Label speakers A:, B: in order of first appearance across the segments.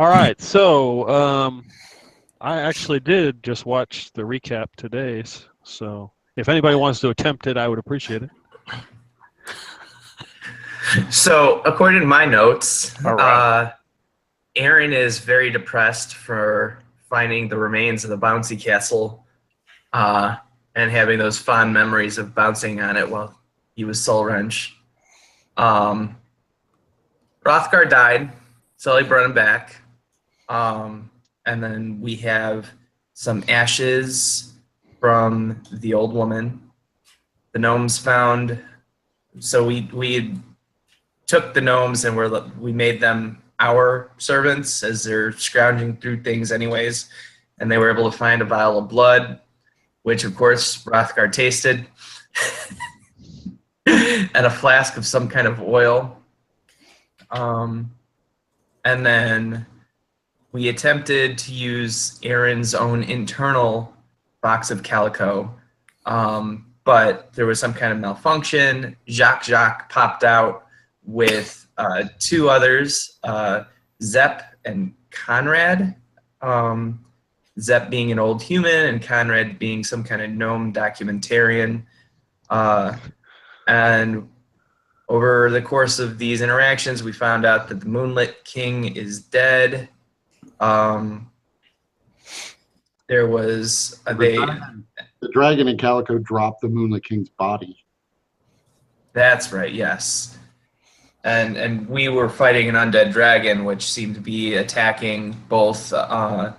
A: All right, so I actually did just watch the recap today's, so if anybody wants to attempt it, I would appreciate it.
B: So, according to my notes,
A: All right.
B: Aaron is very depressed for finding the remains of the bouncy castle and having those fond memories of bouncing on it while he was Soul Wrench. Hrothgar died. Sully brought him back. And then we have some ashes from the old woman. The gnomes found. So we took the gnomes and we made them our servants as they're scrounging through things anyways. And they were able to find a vial of blood, which of course Hrothgar tasted, and a flask of some kind of oil. And then we attempted to use Aaron's own internal box of calico, but there was some kind of malfunction. Jacques popped out with two others, Zepp and Conrad. Zepp being an old human and Conrad being some kind of gnome documentarian. And over the course of these interactions, we found out that the Moonlit King is dead. There was
C: the dragon in Calico dropped the Moonlit King's body.
B: That's right, yes. And we were fighting an undead dragon, which seemed to be attacking both the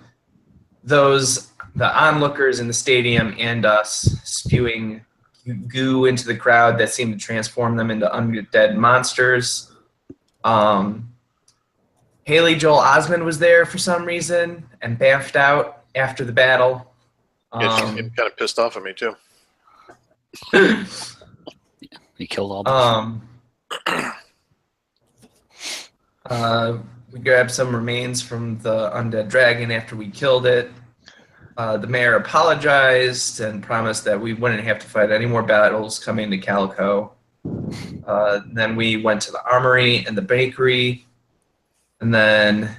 B: onlookers in the stadium and us, spewing goo into the crowd that seemed to transform them into undead monsters. Haley Joel Osment was there for some reason and bamfed out after the battle.
D: Yeah, she seemed kind of pissed off at me too.
E: He killed all the
B: we grabbed some remains from the undead dragon after we killed it. The mayor apologized and promised that we wouldn't have to fight any more battles coming to Calico. Then we went to the armory and the bakery. And then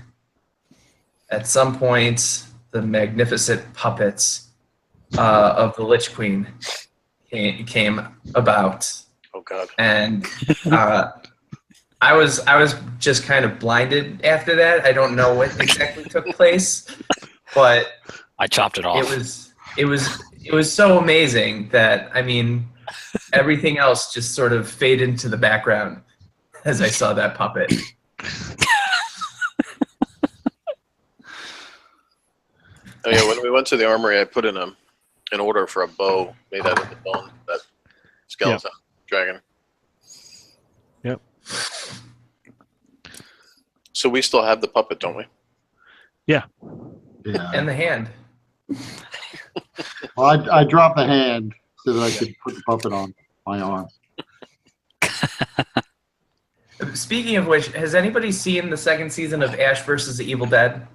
B: at some point, the magnificent puppets of the Lich Queen came about.
D: Oh, God.
B: And I was just kind of blinded after that. I don't know what exactly took place, but
E: I chopped it off.
B: It was so amazing that, I mean, everything else just sort of faded into the background as I saw that puppet.
D: Oh yeah, when we went to the armory, I put in an order for a bow made out of the bone of that skeleton dragon.
A: Yep.
D: So we still have the puppet, don't we?
A: Yeah.
C: Yeah.
B: And the hand.
C: Well, I dropped the hand so that I could put the puppet on my arm.
B: Speaking of which, has anybody seen the second season of Ash versus the Evil Dead?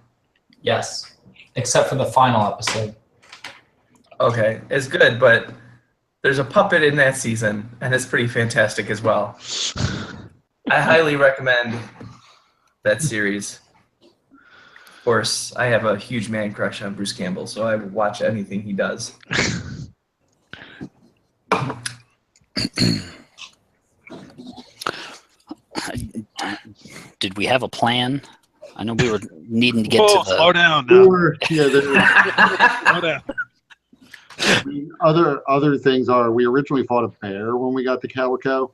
F: Yes, except for the final episode.
B: Okay, it's good, but there's a puppet in that season, and it's pretty fantastic as well. I highly recommend that series. Of course, I have a huge man crush on Bruce Campbell, so I would watch anything he does.
E: Did we have a plan? I know we were needing to get
A: Whoa,
E: to the...
A: slow down now. Slow down.
C: Other things are, we originally fought a bear when we got to Calico.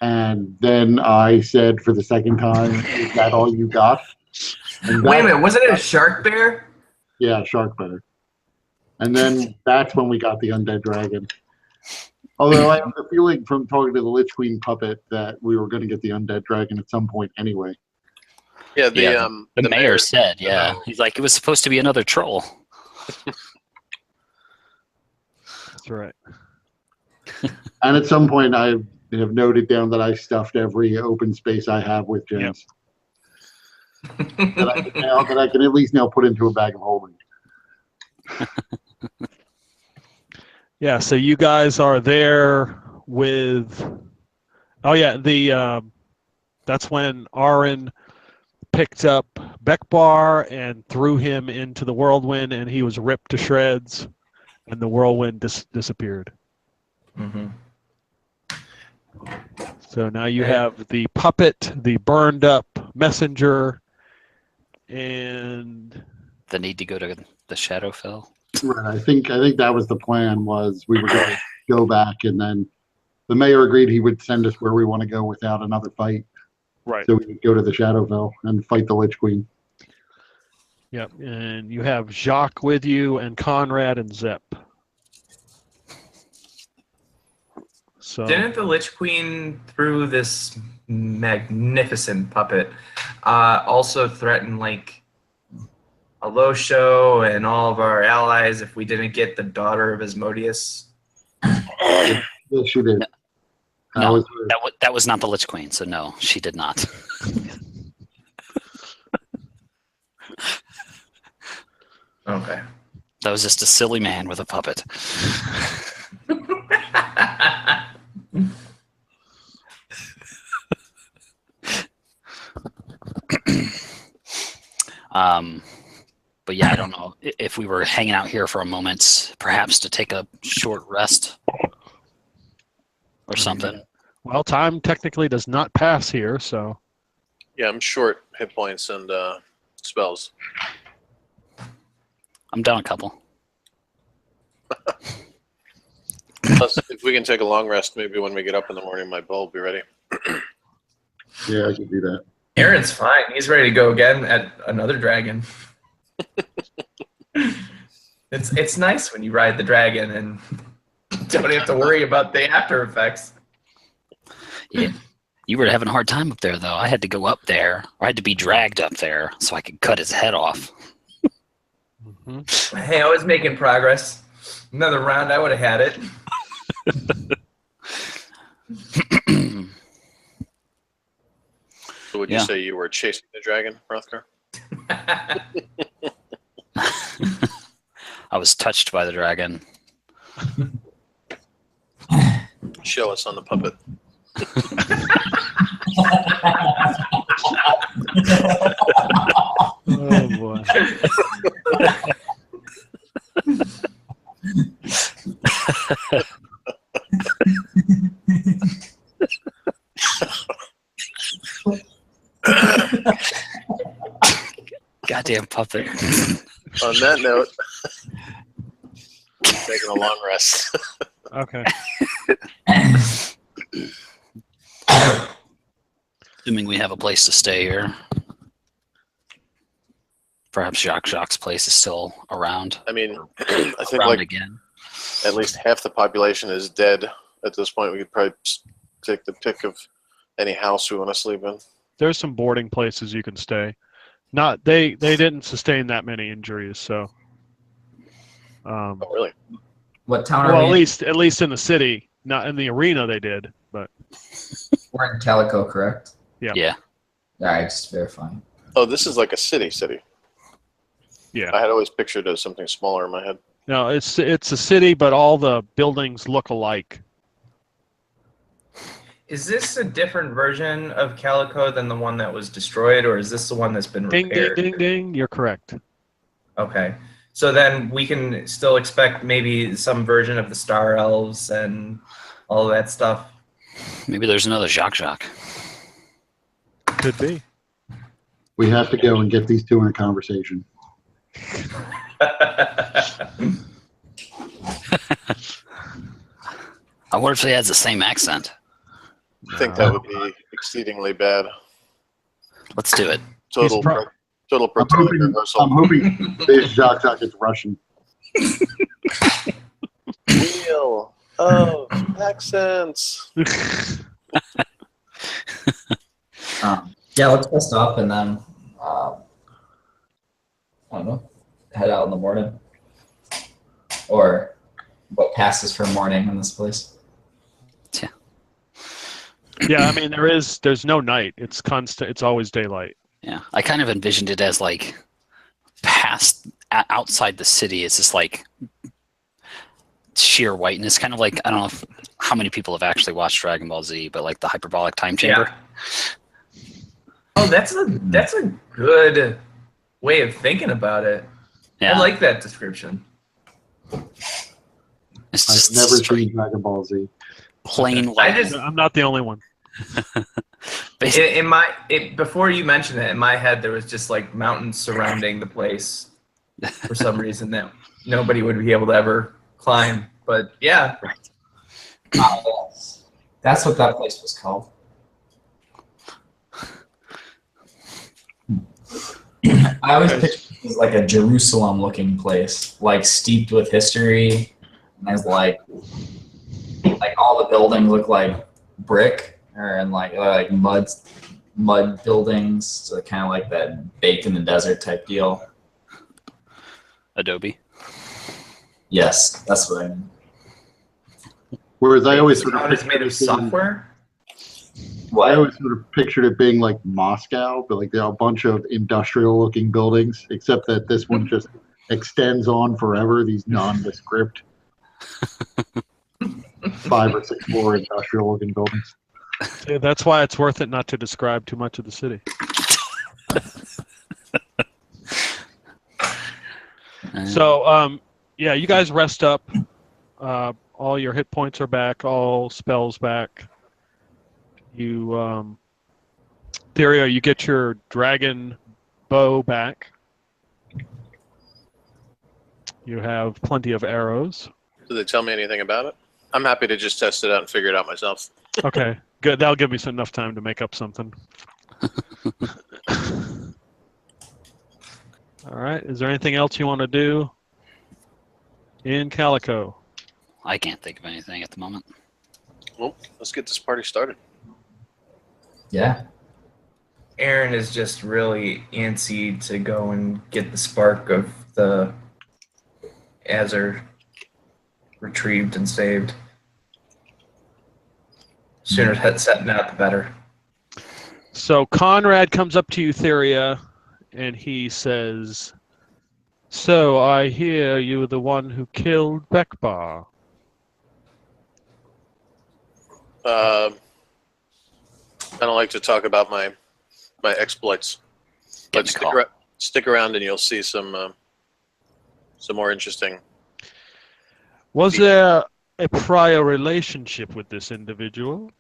C: And then I said for the second time, is that all you got?
B: Wait a minute, wasn't it a shark bear?
C: Yeah, shark bear. And then that's when we got the undead dragon. Although I have a feeling from talking to the Lich Queen puppet that we were going to get the undead dragon at some point anyway.
D: Yeah,
E: the mayor said, yeah. He's like, it was supposed to be another troll.
A: That's right.
C: And at some point, I have noted down that I stuffed every open space I have with gems. Yep. that I can at least now put into a bag of holding.
A: Yeah, so you guys are there with... Oh, yeah, that's when Aaron picked up Bekbar and threw him into the whirlwind, and he was ripped to shreds, and the whirlwind disappeared.
B: Mm-hmm.
A: So now you have the puppet, the burned up messenger, and
E: The need to go to the Shadowfell.
C: Right. I think that was the plan. Was we were going to go back, and then the mayor agreed he would send us where we want to go without another fight.
A: right.
C: So we could go to the Shadowfell and fight the Lich Queen.
A: Yep, and you have Jacques with you, and Conrad and Zep. So
B: Didn't the Lich Queen, through this magnificent puppet, also threaten like a low show and all of our allies if we didn't get the daughter of Asmodeus?
C: Yes, she did.
E: No,
C: was
E: that was not the Lich Queen, so no, she did not.
B: Okay.
E: That was just a silly man with a puppet. But yeah, I don't know if we were hanging out here for a moment, perhaps to take a short rest or something.
A: well, time technically does not pass here, so
D: Yeah, I'm short hit points and spells.
E: I'm down a couple.
D: Plus, if we can take a long rest, maybe when we get up in the morning, my bow will be ready.
C: Yeah, I could do that.
B: Aaron's fine. He's ready to go again at another dragon. It's nice when you ride the dragon and don't have to worry about the after effects.
E: Yeah. You were having a hard time up there, though. I had to go up there, or I had to be dragged up there so I could cut his head off.
B: Hey, I was making progress. Another round, I would have had it.
D: So would you say you were chasing the dragon, Rothgar?
E: I was touched by the dragon.
D: Show us on the puppet.
A: oh boy.
E: Goddamn puppet.
D: On that note, taking a long rest.
A: Okay.
E: Assuming we have a place to stay here. Perhaps Jacques' place is still around.
D: I mean, I think
E: Around
D: like
E: again.
D: at least half the population is dead at this point. We could probably take the pick of any house we want to sleep in.
A: There's some boarding places you can stay. Not they didn't sustain that many injuries, so.
D: Oh, really?
F: What town are
A: Well,
F: we
A: at least in the city, not in the arena they did, but
F: We're in Calico, correct?
E: Yeah.
F: All right, just verifying.
D: Oh, this is like a city.
A: yeah.
D: I had always pictured it as something smaller in my head.
A: No, it's a city, but all the buildings look alike.
B: Is this a different version of Calico than the one that was destroyed, or is this the one that's been
A: Ding, ding,
B: repaired?
A: ding, ding. You're correct.
B: Okay. So then we can still expect maybe some version of the Star Elves and all of that stuff.
E: Maybe there's another Jacques.
A: Could be.
C: We have to go and get these two in a conversation.
E: I wonder if he has the same accent.
D: I think that would be exceedingly bad.
E: Let's do it.
D: Total
C: I'm
D: platonic
C: hoping,
D: reversal.
C: I'm hoping this Jacques is Russian.
D: Wheel of accents.
F: Yeah, let's rest up and then I don't know, head out in the morning, or what passes for morning in this place.
A: Yeah, I mean there's no night. It's constant. It's always daylight.
E: Yeah, I kind of envisioned it as like outside the city. It's just like sheer whiteness, kind of like, I don't know how many people have actually watched Dragon Ball Z, but like the hyperbolic time chamber.
B: Yeah. Oh, that's a good way of thinking about it.
E: Yeah.
B: I like that description.
E: It's
C: I've
E: just
C: never
E: straight,
C: seen Dragon Ball Z.
E: plain
B: I
E: white.
B: just
A: I'm not the only one.
E: Basically,
B: Before you mentioned it, in my head there was just like mountains surrounding the place for some reason that nobody would be able to ever climb. But yeah,
F: Yes. That's what that place was called. I always picture it as like a Jerusalem-looking place, like steeped with history. And there's like all the buildings look like brick or like mud buildings, so kind of like that baked in the desert type deal.
E: Adobe.
F: Yes, that's what I mean.
C: Whereas I always
B: this
C: sort of
B: town is made
C: pictured
B: of
C: it being,
B: software.
C: I always sort of pictured it being like Moscow, but like there are a bunch of industrial-looking buildings, except that this one just extends on forever. These nondescript 5 or 6 floor industrial-looking buildings.
A: Yeah, that's why it's worth it not to describe too much of the city. So, yeah, you guys rest up. All your hit points are back. All spells back. You, Theria, you get your dragon bow back. You have plenty of arrows.
D: Did they tell me anything about it? I'm happy to just test it out and figure it out myself.
A: Okay, good. That'll give me enough time to make up something. All right. Is there anything else you want to do in Calico?
E: I can't think of anything at the moment.
D: Well, let's get this party started.
F: Yeah.
B: Aaron is just really antsy to go and get the spark of the Azure retrieved and saved. Sooner setting out, the better.
A: So Conrad comes up to you, Theria, and he says, "So I hear you were the one who killed Bekbar."
D: I don't like to talk about my exploits, but stick around and you'll see some more interesting.
A: Was there a prior relationship with this individual?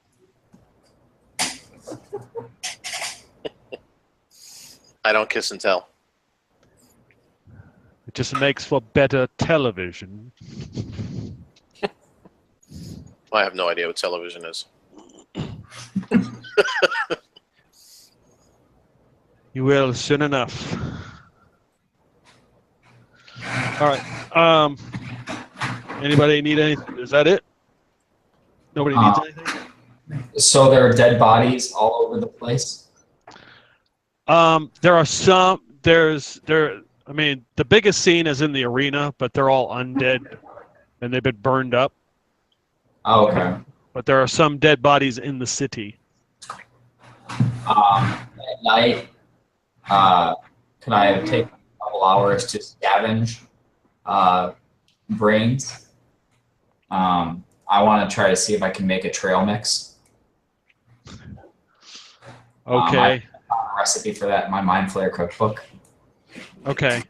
D: I don't kiss and tell.
A: It just makes for better television.
D: I have no idea what television is.
A: You will soon enough. All right. Anybody need anything? Is that it? Nobody needs anything?
F: So there are dead bodies all over the place.
A: There are some. I mean, the biggest scene is in the arena, but they're all undead, and they've been burned up.
F: Oh, okay.
A: But there are some dead bodies in the city.
F: At night, can I take a couple hours to scavenge brains? I want to try to see if I can make a trail mix.
A: Okay.
F: I have a recipe for that in my Mind Flayer cookbook.
A: Okay.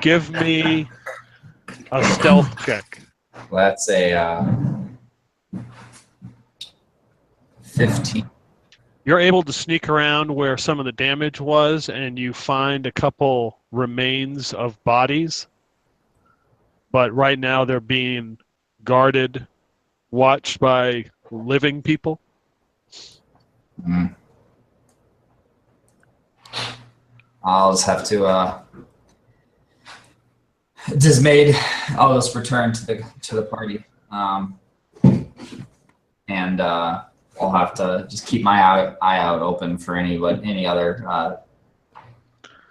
A: Give me a stealth check.
F: That's a 15.
A: You're able to sneak around where some of the damage was, and you find a couple remains of bodies. But right now they're being guarded, watched by living people.
F: Mm. I'll just have to dismayed. I'll just return to the party, and I'll have to just keep my eye out open for any other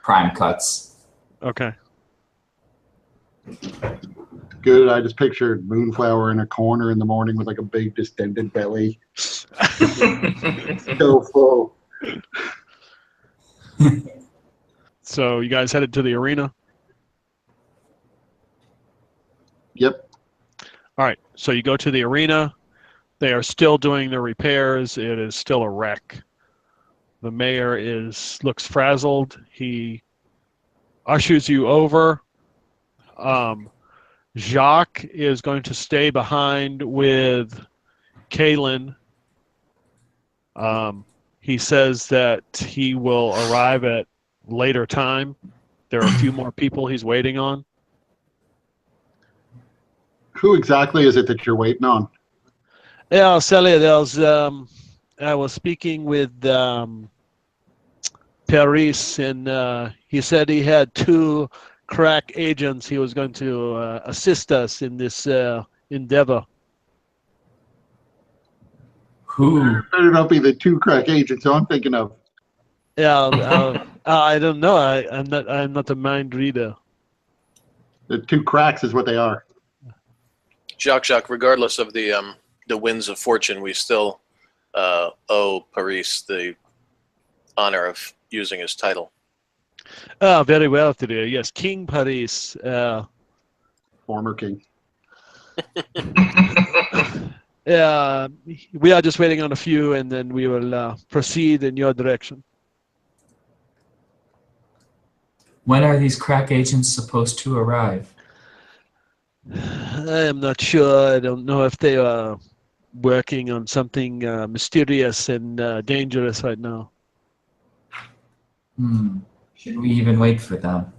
F: prime cuts.
A: Okay.
C: Good. I just pictured Moonflower in a corner in the morning with like a big distended belly. So full.
A: So you guys headed to the arena?
C: Yep.
A: All right. So you go to the arena. They are still doing the repairs. It is still a wreck. The mayor looks frazzled. He ushers you over. Jacques is going to stay behind with Kalen. He says that he will arrive at later time. There are a few more people he's waiting on.
C: Who exactly is it that you're waiting on?
A: Yeah, Sally, I was speaking with Paris, and he said he had 2 crack agents. He was going to assist us in this endeavor.
F: Who?
C: Better not be the 2 crack agents I'm thinking of.
A: Yeah, I don't know. I'm not a mind reader.
C: The 2 cracks is what they are.
D: Jacques, regardless of the winds of fortune, we still owe Paris the honor of using his title.
A: Very well today. Yes, King Paris.
C: Former king.
A: We are just waiting on a few, and then we will proceed in your direction.
F: When are these crack agents supposed to arrive?
A: I am not sure. I don't know if they are working on something mysterious and dangerous right now.
F: Should we even wait for them?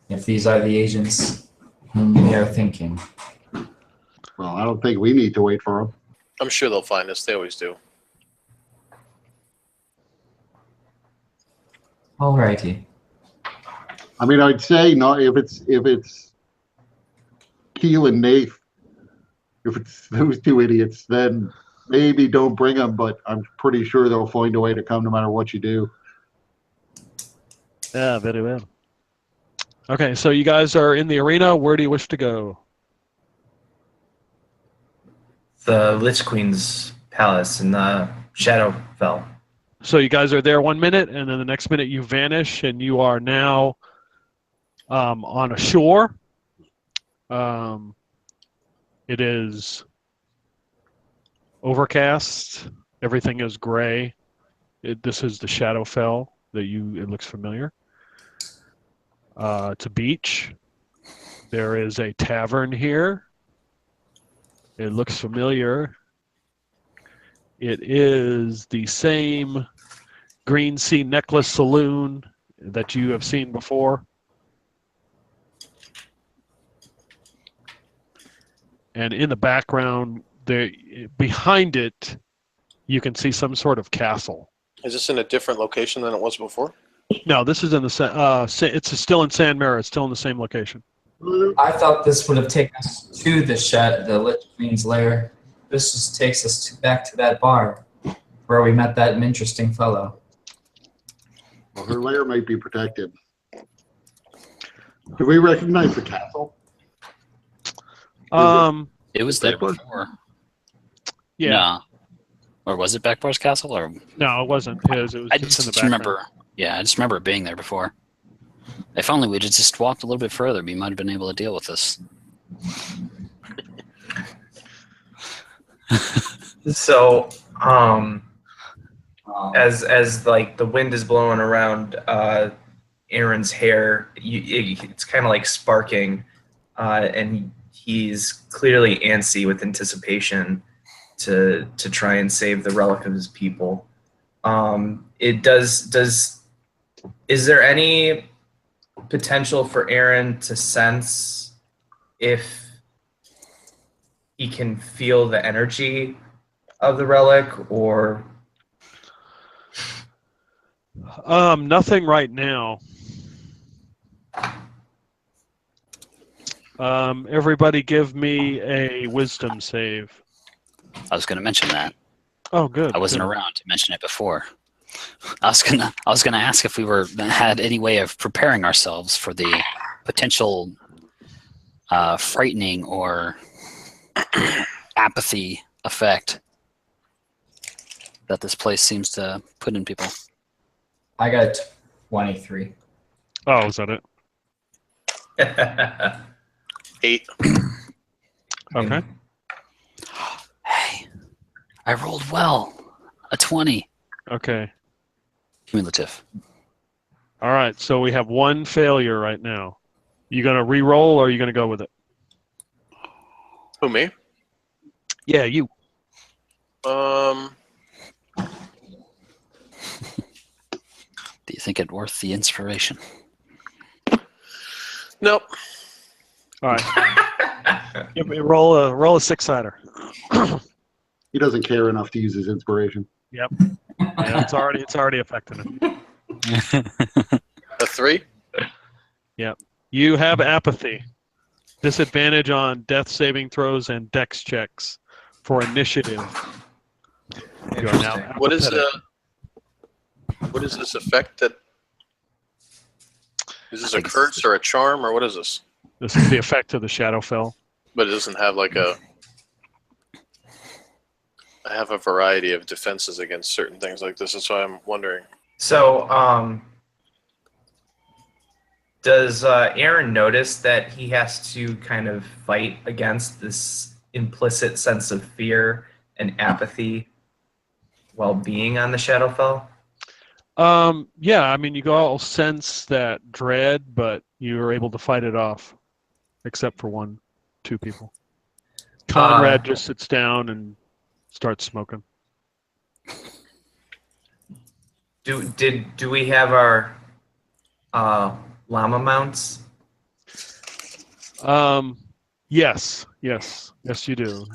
F: If these are the agents whom we are thinking.
C: Well, I don't think we need to wait for them.
D: I'm sure they'll find us. They always do.
F: Alrighty.
C: I mean, I'd say not if it's Keel and Nath. If it's those 2 idiots, then maybe don't bring them. But I'm pretty sure they'll find a way to come no matter what you do.
A: Yeah, very well. Okay, so you guys are in the arena. Where do you wish to go?
B: The Lich Queen's palace in the Shadowfell.
A: So you guys are there 1 minute, and then the next minute you vanish, and you are now on a shore. It is overcast. Everything is gray. This is the Shadowfell. It looks familiar. It's a beach. There is a tavern here. It looks familiar. It is the same Green Sea Necklace Saloon that you have seen before. And in the background, behind it, you can see some sort of castle.
D: Is this in a different location than it was before?
A: No, this is in it's still in San Mara. It's still in the same location.
F: I thought this would have taken us to the Lich Queen's lair. This just takes us back to that bar where we met that interesting fellow.
C: Well, her lair might be protected. Do we recognize the castle?
E: It was there before.
A: Yeah.
E: No. Or was it Backbar's castle? Or
A: No, it wasn't his. It was
E: I
A: just in the
E: just
A: background.
E: remember. Yeah, I just remember it being there before. If only we'd have just walked a little bit further, we might have been able to deal with this.
B: So, as like the wind is blowing around Aaron's hair, it's kind of like sparking, and he's clearly antsy with anticipation to try and save the relic of his people. Is there any potential for Aaron to sense if he can feel the energy of the relic, or
A: nothing right now. Everybody give me a wisdom save.
E: I was going to mention that.
A: Oh, good.
E: I wasn't around to mention it before. I was gonna ask if we had any way of preparing ourselves for the potential frightening or apathy effect that this place seems to put in people.
F: I got 23.
A: Oh, is that it?
D: 8.
A: Okay.
E: Hey, I rolled well. A 20.
A: Okay.
E: Cumulative.
A: All right, so we have one failure right now. You going to re-roll or are you going to go with it?
D: Who, me?
A: Yeah, you.
E: Do you think it worth the inspiration?
D: Nope.
A: All right. roll a six-sider.
C: He doesn't care enough to use his inspiration.
A: Yep. Yeah, it's already affecting him.
D: A 3?
A: Yep. You have apathy. Disadvantage on death saving throws and dex checks for initiative. You are now
B: Interesting.
D: What is
A: apathetic.
D: what is this effect that? Is this a
E: think it's
D: curse or a charm or what is this?
A: This is the effect of the Shadowfell.
D: But it doesn't have like a. I have a variety of defenses against certain things like this. That's why I'm wondering.
B: So, does Aaron notice that he has to kind of fight against this implicit sense of fear and apathy while being on the Shadowfell?
A: Yeah, I mean, you all sense that dread, but you are able to fight it off, except for two people. Conrad just sits down and starts smoking.
B: Do we have our llama mounts?
A: Yes, you do.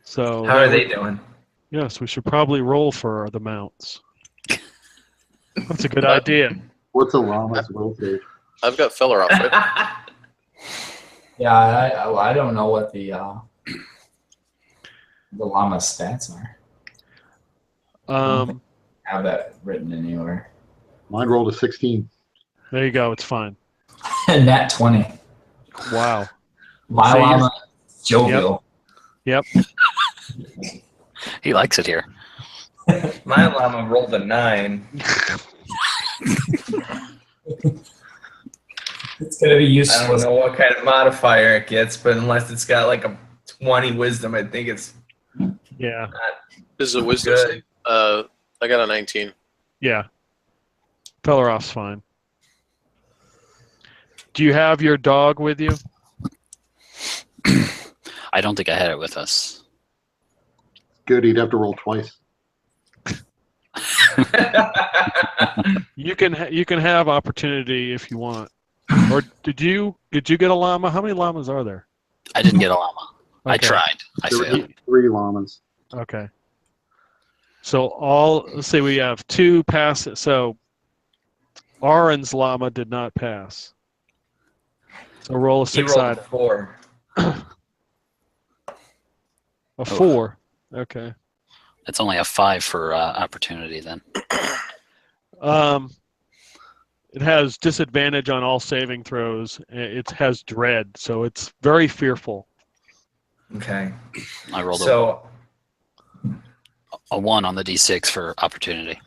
A: So
B: How are they doing?
A: Yes, we should probably roll for the mounts. That's a good
D: What?
A: idea.
C: What's a llama's will save?
D: I've got feller off, right?
F: Yeah, I don't know what the llama stats are. Have that written anywhere.
C: Mine rolled a 16.
A: There you go. It's fine.
F: Nat 20.
A: Wow.
F: My
A: So you-
F: llama, jovial.
A: Yep.
E: He likes it here.
B: My llama rolled a 9.
F: It's gonna be
B: I
F: useful.
B: don't know what kind of modifier it gets, but unless it's got like a 20 wisdom, I think it's
A: Yeah.
D: This is a wisdom
B: Good.
D: save. I got a 19.
A: Yeah. Pelleroff's fine. Do you have your dog with you?
E: I don't think I had it with us.
C: Good, he'd have to roll twice.
A: You can have opportunity if you want. Or did you get a llama? How many llamas are there?
E: I didn't get a llama. I
A: Okay.
E: tried. I
C: There
E: failed.
C: were 3 llamas.
A: Okay. So let's say we have 2 passes. So Aaron's llama did not pass. So roll a
B: he rolled a
A: six-sided.
B: 4.
A: A 4. Okay.
E: It's only a 5 for opportunity then.
A: It has disadvantage on all saving throws. It has dread, so it's very fearful.
B: Okay.
E: I rolled
B: So
E: a 1 on the d6 for opportunity.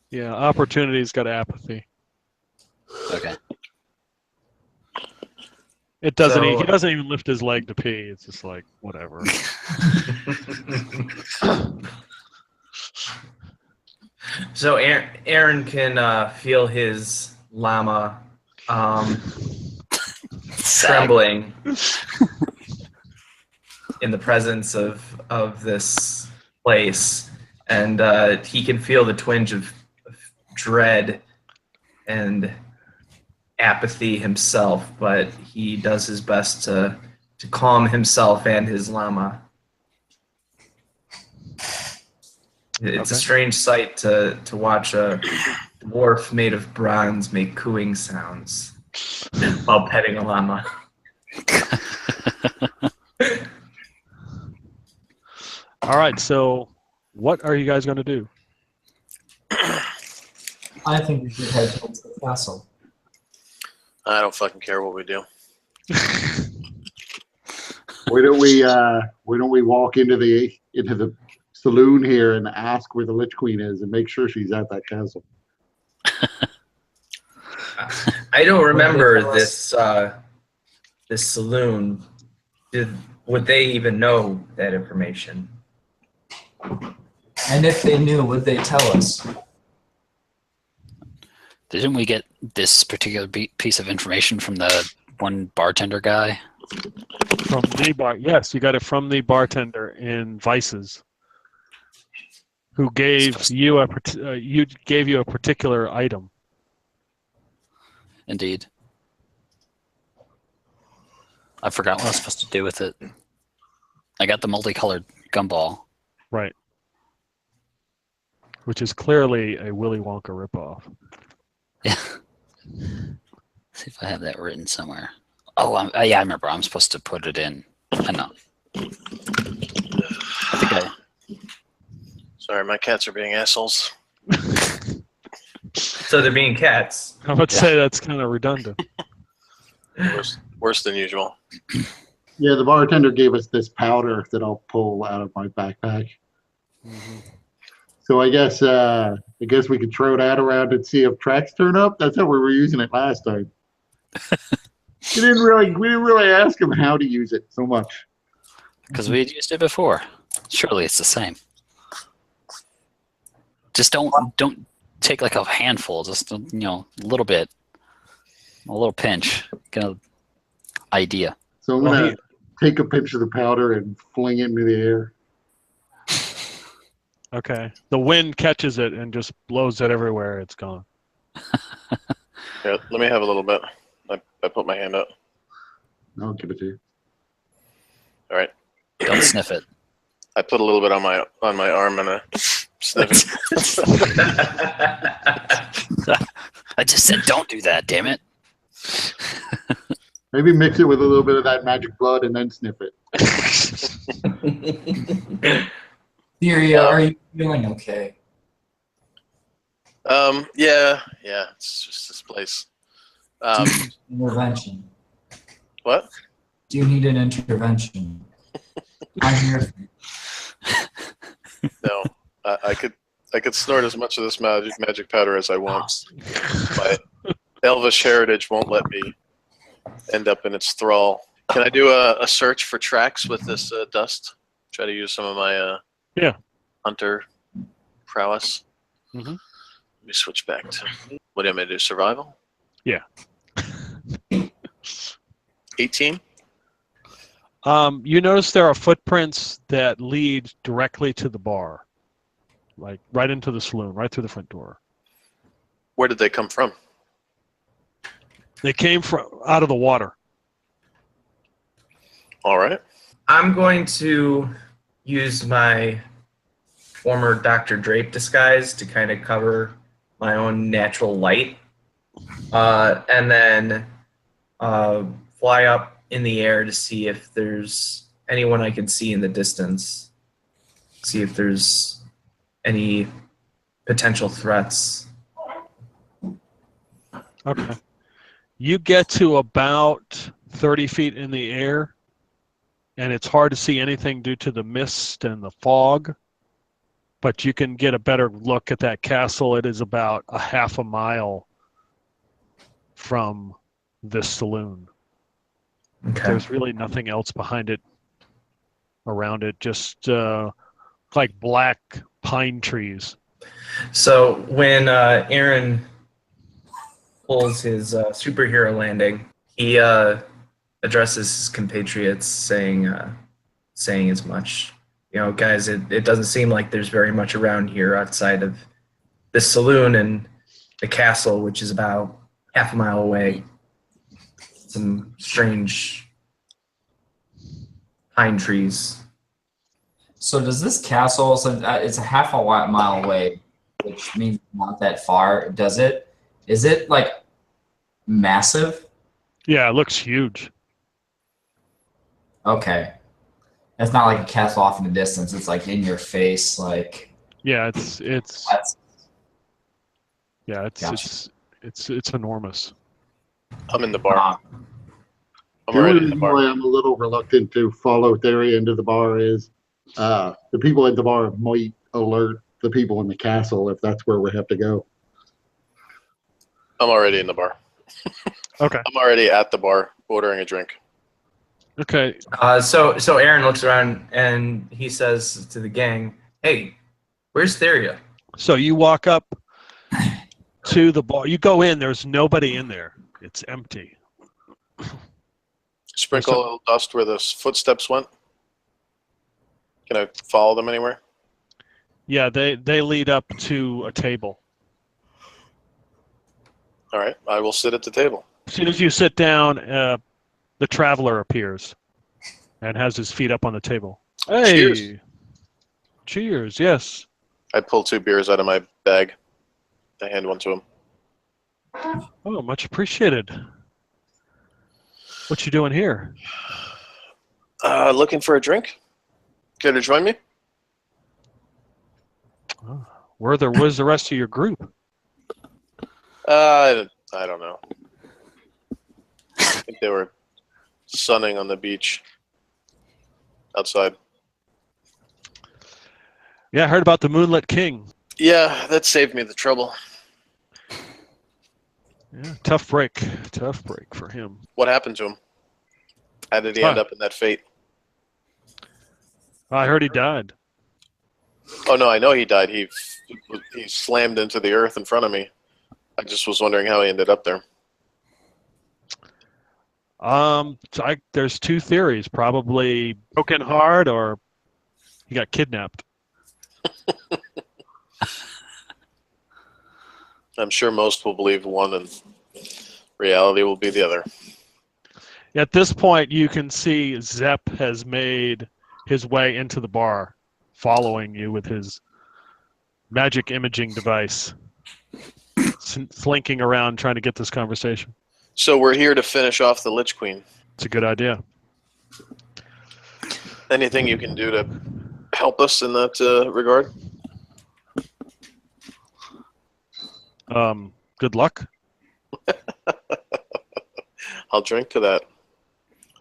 A: Yeah, opportunity's got apathy.
E: Okay.
A: It doesn't.
B: So-
A: He doesn't even lift his leg to pee. It's just like whatever.
B: So Aaron can feel his llama trembling in the presence of this place, and he can feel the twinge of dread and apathy himself, but he does his best to calm himself and his llama. It's a
A: Okay.
B: strange sight to watch a dwarf made of bronze make cooing sounds while petting a llama.
A: All right. So, what are you guys going to do?
F: I think we should head towards the castle.
D: I don't fucking care what we do.
C: Why don't we walk into the saloon here and ask where the Lich Queen is and make sure she's at that castle?
B: I don't remember this this saloon. Would they even know that information?
F: And if they knew, would they tell us?
E: Didn't we get this particular piece of information from the one bartender guy?
A: From the bar, yes, you got it from the bartender in Vices, who gave you a particular item.
E: Indeed. I forgot what I was supposed to do with it. I got the multicolored gumball.
A: Right. Which is clearly a Willy Wonka ripoff.
E: Yeah. See if I have that written somewhere. Oh, yeah, I remember. I'm supposed to put it in. I know. I think I...
D: Sorry, my cats are being assholes.
B: So they're being cats.
A: I would say that's kind of redundant.
D: Worse than usual.
C: Yeah, the bartender gave us this powder that I'll pull out of my backpack.
A: Mm-hmm.
C: So I guess we could throw that around and see if tracks turn up. That's how we were using it last time. we didn't really ask him how to use it so much.
E: Because we had used it before. Surely it's the same. Just don't take like a handful. Just a little bit, a little pinch. Kind of idea.
C: So I'm gonna take a pinch of the powder and fling it into the air.
A: Okay. The wind catches it and just blows it everywhere. It's gone.
D: Yeah, let me have a little bit. I put my hand up.
C: I'll give it to you.
D: All right.
E: Don't sniff it.
D: I put a little bit on my arm and I sniff it.
E: I just said don't do that, damn it.
C: Maybe mix it with a little bit of that magic blood and then sniff it.
F: Theoria, are you feeling okay?
D: Yeah, it's just this place.
F: Intervention.
D: What?
F: Do you need an intervention? I'm here.
D: No, I could snort as much of this magic powder as I want. My elvish heritage won't let me end up in its thrall. Can I do a search for tracks with this dust? Try to use some of my hunter prowess.
A: Mm-hmm.
D: Let me switch back to what am I do? Survival?
A: Yeah.
D: 18?
A: You notice there are footprints that lead directly to the bar, like right into the saloon, right through the front door.
D: Where did they come from?
A: They came from out of the water.
D: All right.
B: I'm going to use my former Dr. Drape disguise to kind of cover my own natural light, and then fly up in the air to see if there's anyone I can see in the distance. See if there's any potential threats.
A: Okay. You get to about 30 feet in the air, and it's hard to see anything due to the mist and the fog, but you can get a better look at that castle. It is about a half a mile from this saloon.
B: Okay.
A: There's really nothing else behind it, around it, just like black pine trees.
B: So when Aaron pulls his superhero landing, he addresses his compatriots, saying as much. You know, guys, it doesn't seem like there's very much around here outside of this saloon and the castle, which is about half a mile away. Some strange pine trees.
F: So does this castle, so it's a half a mile away, which means not that far, does it? Is it like massive?
A: Yeah, it looks huge.
F: Okay. It's not like a castle off in the distance. It's like in your face, like.
A: Yeah, it's
F: Gotcha.
A: it's enormous.
D: I'm in the bar. I'm
C: The
D: already
C: only
D: in the
C: reason
D: bar.
C: why I'm a little reluctant to follow Theory into the bar is the people at the bar might alert the people in the castle if that's where we have to go.
D: I'm already in the bar.
A: Okay.
D: I'm already at the bar ordering a drink.
A: Okay.
B: So Aaron looks around and he says to the gang, "Hey, where's Theria?"
A: So you walk up to the bar. You go in. There's nobody in there. It's empty.
D: Sprinkle a little dust where the footsteps went. Can I follow them anywhere?
A: Yeah, they lead up to a table.
D: All right, I will sit at the table.
A: As soon as you sit down, the traveler appears and has his feet up on the table. Hey!
D: Cheers.
A: Cheers, yes.
D: I pull 2 beers out of my bag. I hand one to him.
A: Oh, much appreciated. What you doing here?
D: Looking for a drink? Care to join me?
A: Oh, where's the rest of your group?
D: I don't know. I think they were sunning on the beach outside.
A: Yeah, I heard about the Moonlit King.
D: Yeah, that saved me the trouble.
A: Yeah, tough break for him.
D: What happened to him? How did he end up in that fate?
A: I heard he died.
D: Oh no, I know he died. He slammed into the earth in front of me. I just was wondering how he ended up there.
A: There's 2 theories. Probably broken heart, or he got kidnapped.
D: I'm sure most will believe one, and reality will be the other.
A: At this point, you can see Zepp has made his way into the bar, following you with his magic imaging device, slinking around trying to get this conversation.
D: So we're here to finish off the Lich Queen.
A: It's a good idea.
D: Anything you can do to help us in that regard?
A: Good luck.
D: I'll drink to that.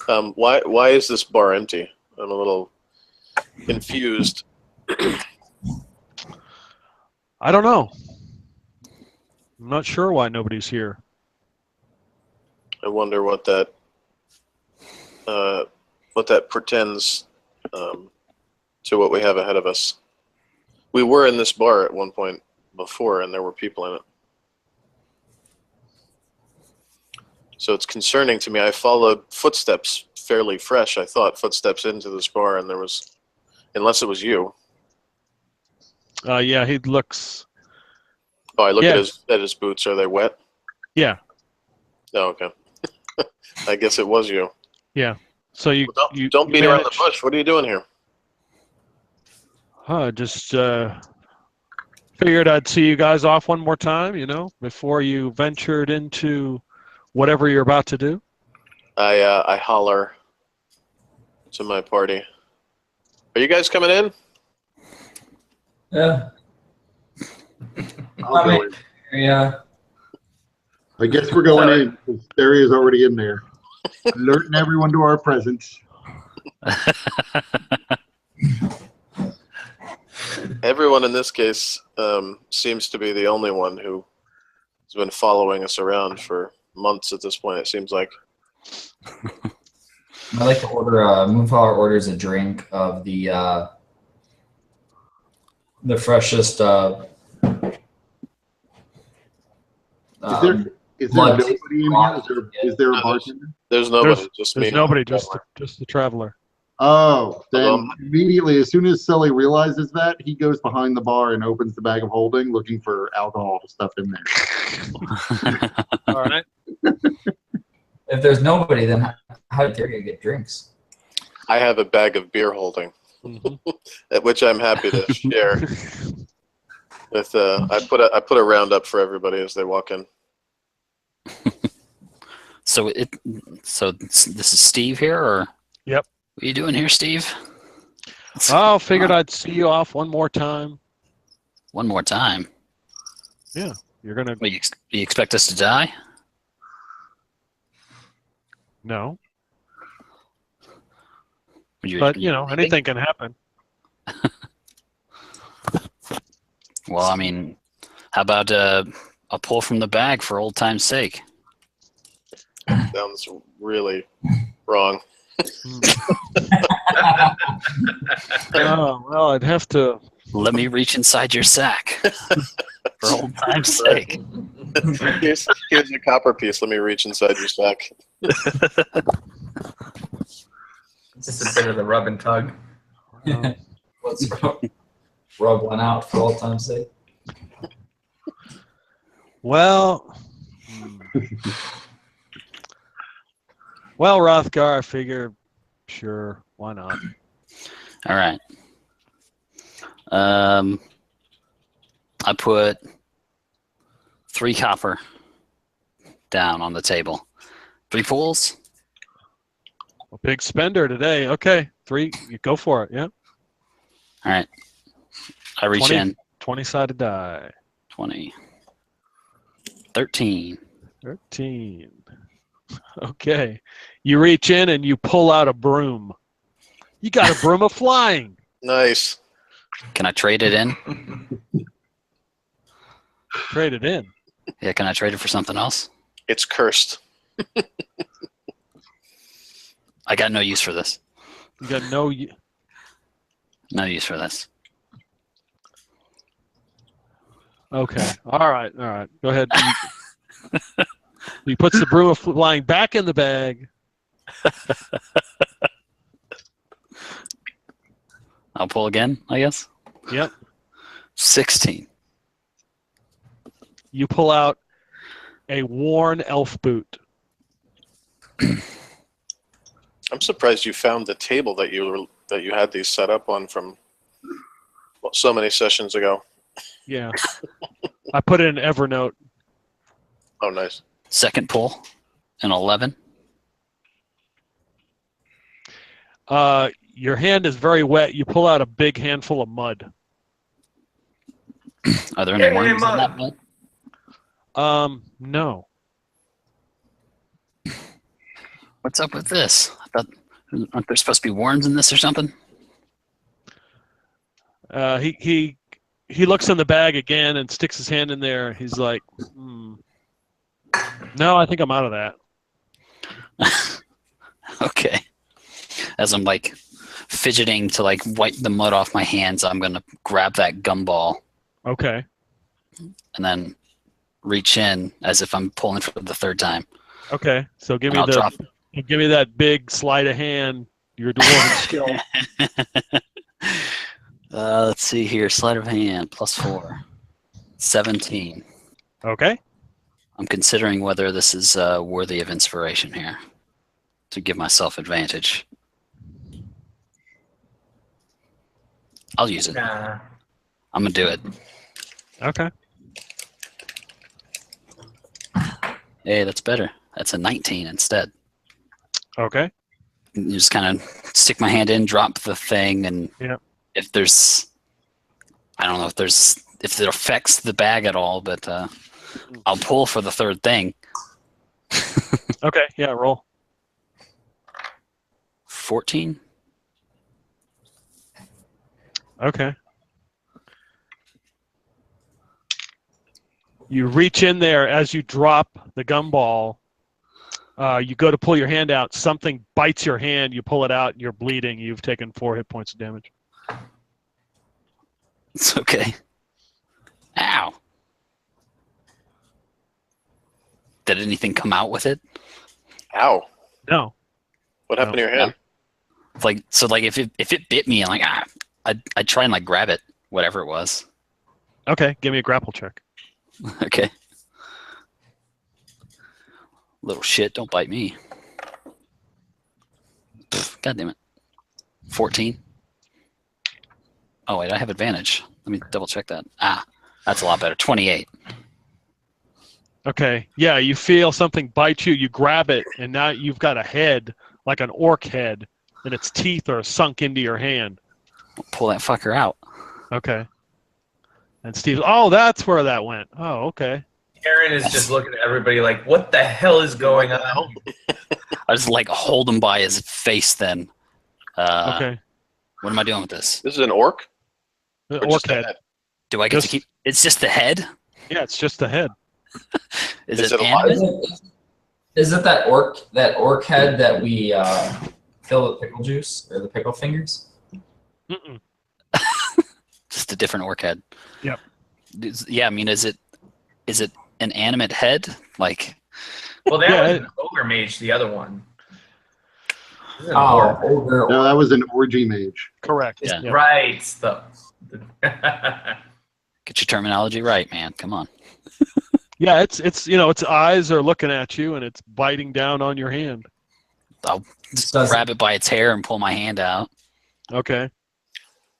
D: Why is this bar empty? I'm a little confused.
A: I don't know. I'm not sure why nobody's here.
D: I wonder what that portends to what we have ahead of us. We were in this bar at one point before, and there were people in it. So it's concerning to me. I followed footsteps fairly fresh. I thought footsteps into this bar, and there was, unless it was you.
A: Yeah, he looks.
D: Oh, I look at his boots. Are they wet?
A: Yeah.
D: Oh, okay. I guess it was you.
A: Yeah. So you
D: don't beat around the bush. What are you doing here?
A: Just figured I'd see you guys off one more time, before you ventured into whatever you're about to do.
D: I holler to my party. Are you guys coming in?
F: Yeah.
C: I'll go in.
F: Yeah.
C: I guess we're going in because Theria's already in there, alerting everyone to our presence.
D: Everyone in this case seems to be the only one who has been following us around for months at this point, it seems like.
F: I like to order. Moonflower orders a drink of the freshest.
C: Is there nobody in here? Is there a bartender?
D: There's nobody, just me.
A: There's nobody, just the traveler.
C: Oh, then immediately, as soon as Sully realizes that, he goes behind the bar and opens the bag of holding, looking for alcohol to stuff in there.
A: All right.
F: If there's nobody, then how did Theria get drinks?
D: I have a bag of beer holding, which I'm happy to share. With I put a round up for everybody as they walk in.
E: So this is Steve here, or?
A: Yep.
E: What are you doing here, Steve?
A: Oh, figured I'd see you off one more time.
E: One more time?
A: Yeah, you're gonna.
E: You expect us to die?
A: No.
E: But
A: anything can happen.
E: Well, I mean, how about a pull from the bag for old time's sake?
D: Sounds really wrong.
A: Oh, well, I'd have to.
E: Let me reach inside your sack. For old time's sake.
D: Here's a copper piece. Let me reach inside your sack.
B: Just a bit of the rub and tug.
F: Let's rub one out for old time's sake.
A: Well, Rothgar, I figure, sure, why not?
E: All right. I put 3 copper down on the table. 3 pools.
A: A big spender today. Okay, 3. You go for it. Yeah.
E: All right. I reach
A: 20,
E: in.
A: 20-sided die.
E: 20. 13.
A: 13. Okay. You reach in and you pull out a broom. You got a broom of flying.
D: Nice.
E: Can I trade it in?
A: Trade it in.
E: Yeah, can I trade it for something else?
D: It's cursed.
E: I got no use for this.
A: You got no.
E: No use for this.
A: Okay. All right. Go ahead. He puts the broom of flying back in the bag.
E: I'll pull again, I guess.
A: Yep.
E: 16.
A: You pull out a worn elf boot.
D: I'm surprised you found the table that you had these set up on from so many sessions ago.
A: Yeah. I put it in Evernote.
D: Oh, nice.
E: Second pull, an 11.
A: Your hand is very wet. You pull out a big handful of mud.
E: Are there any worms in that mud?
A: No.
E: What's up with this? I thought, aren't there supposed to be worms in this or something?
A: He looks in the bag again and sticks his hand in there. He's like, no, I think I'm out of that.
E: Okay. As I'm like fidgeting to like wipe the mud off my hands, I'm gonna grab that gumball
A: Okay.
E: and then reach in as if I'm pulling for the 3rd time.
A: Okay. So give
E: And
A: me
E: I'll drop.
A: give me that big sleight of hand. Your dwarven skill.
E: Let's see here. Sleight of hand, +4. 17.
A: Okay.
E: I'm considering whether this is worthy of inspiration here to give myself advantage. I'll use it.
B: Nah.
E: I'm going to do it.
A: Okay.
E: Hey, that's better. That's a 19 instead.
A: Okay.
E: You just kind of stick my hand in, drop the thing, and if there's, I don't know if it affects the bag at all, but I'll pull for the 3rd thing.
A: Okay. Yeah. Roll.
E: 14.
A: Okay. You reach in there as you drop the gumball. You go to pull your hand out. Something bites your hand. You pull it out. You're bleeding. You've taken 4 hit points of damage.
E: It's okay. Ow. Did anything come out with it?
D: Ow.
A: No.
D: What happened to your hand?
E: It's like, so like if it bit me, I'm like, I'd try and like grab it, whatever it was.
A: Okay. Give me a grapple check.
E: Okay. Little shit, don't bite me. God damn it. 14. Oh wait, I have advantage. Let me double check that. That's a lot better. 28.
A: Okay. Yeah. You feel something bite you. You grab it, and now you've got a head, like an orc head, and its teeth are sunk into your hand.
E: I'll pull that fucker out.
A: Okay. And Steve, oh, that's where that went. Oh, okay.
B: Aaron is just looking at everybody like, what the hell is going on?
E: I just like hold him by his face then.
A: Okay.
E: What am I doing with this?
D: This is an orc?
A: The
D: Or
A: orc
D: just a
A: head.
D: head?
E: Do I get to keep? It's just the head?
A: Yeah, it's just the head.
E: Is
D: Is
E: it
D: it alive?
E: animate?
F: Is it that orc head that we fill with pickle juice or the pickle fingers?
A: Mm-mm.
E: Just a different orc head.
A: Yep.
E: Yeah, I mean, is it an animate head? Like,
B: Well, that
A: Yeah,
B: was an ogre mage, the other one. This is an
F: Oh,
B: orc.
F: ogre.
C: No, that was an orgy mage.
A: correct.
E: Yeah.
A: Yeah.
B: Right.
E: get your terminology right, man. Come on.
A: Yeah, it's its eyes are looking at you and it's biting down on your hand.
E: I'll just
F: Does-
E: grab it by its hair and pull my hand out.
A: Okay.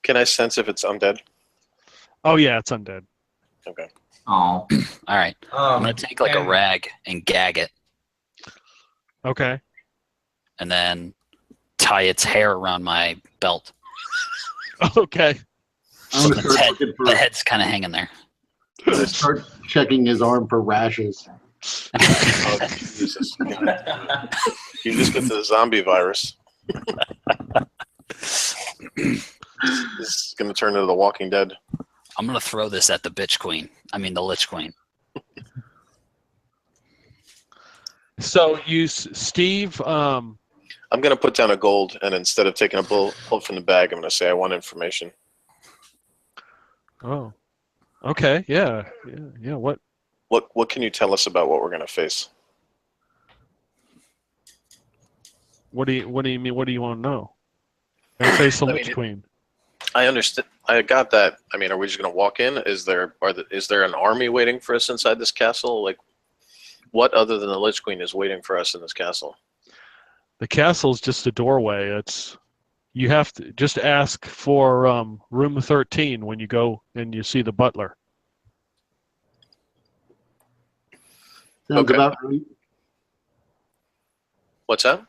D: Can I sense if it's undead?
A: Oh yeah, it's undead.
D: Okay.
F: Oh,
E: All right. I'm gonna take like a
B: and-
E: rag and gag it,
A: Okay.
E: and then tie its hair around my belt.
A: Okay.
C: I'm
E: So
C: gonna
E: the
C: start
E: head,
C: looking
E: the head's kind of hanging there.
C: start checking his arm for rashes.
D: Oh, Jesus. You just get the zombie virus. This is going to turn into The Walking Dead.
E: I'm gonna throw this at the bitch queen. I mean, the Lich Queen.
A: So Steve,
D: I'm going to put down a gold, and instead of taking a bullet from the bag, I'm going to say I want information.
A: oh, okay, yeah. What?
D: What can you tell us about what we're going to face?
A: What do you mean? What do you want to know? Gonna face the
D: I mean,
A: Lich Queen.
D: I understand. I got that. I mean, are we just going to walk in? Is there an army waiting for us inside this castle? Like, what other than the Lich Queen is waiting for us in this castle?
A: The castle's just a doorway. You have to just ask for room 13 when you go and you see the butler.
C: Sounds
D: Okay.
C: about right.
D: What's that?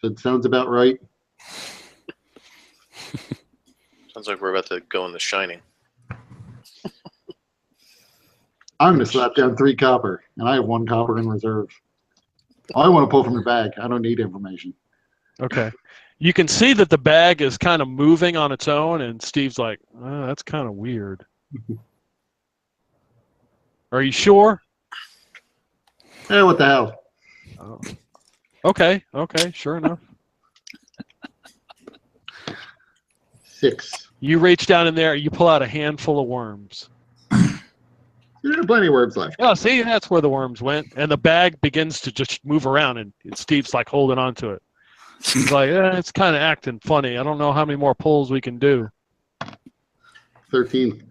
C: That sounds about right.
D: Sounds like we're about to go in The Shining.
C: I'm gonna slap down 3 copper, and I have 1 copper in reserve. I want to pull from the bag. I don't need information.
A: Okay. You can see that the bag is kind of moving on its own, and Steve's like, that's kind of weird. Are you sure?
C: Eh, what the hell?
A: Oh. Okay, sure enough.
C: 6.
A: You reach down in there, you pull out a handful of worms.
C: There are plenty of words left.
A: Oh, see, that's where the worms went. And the bag begins to just move around, and Steve's like holding on to it. He's like, it's kind of acting funny. I don't know how many more pulls we can do.
C: 13.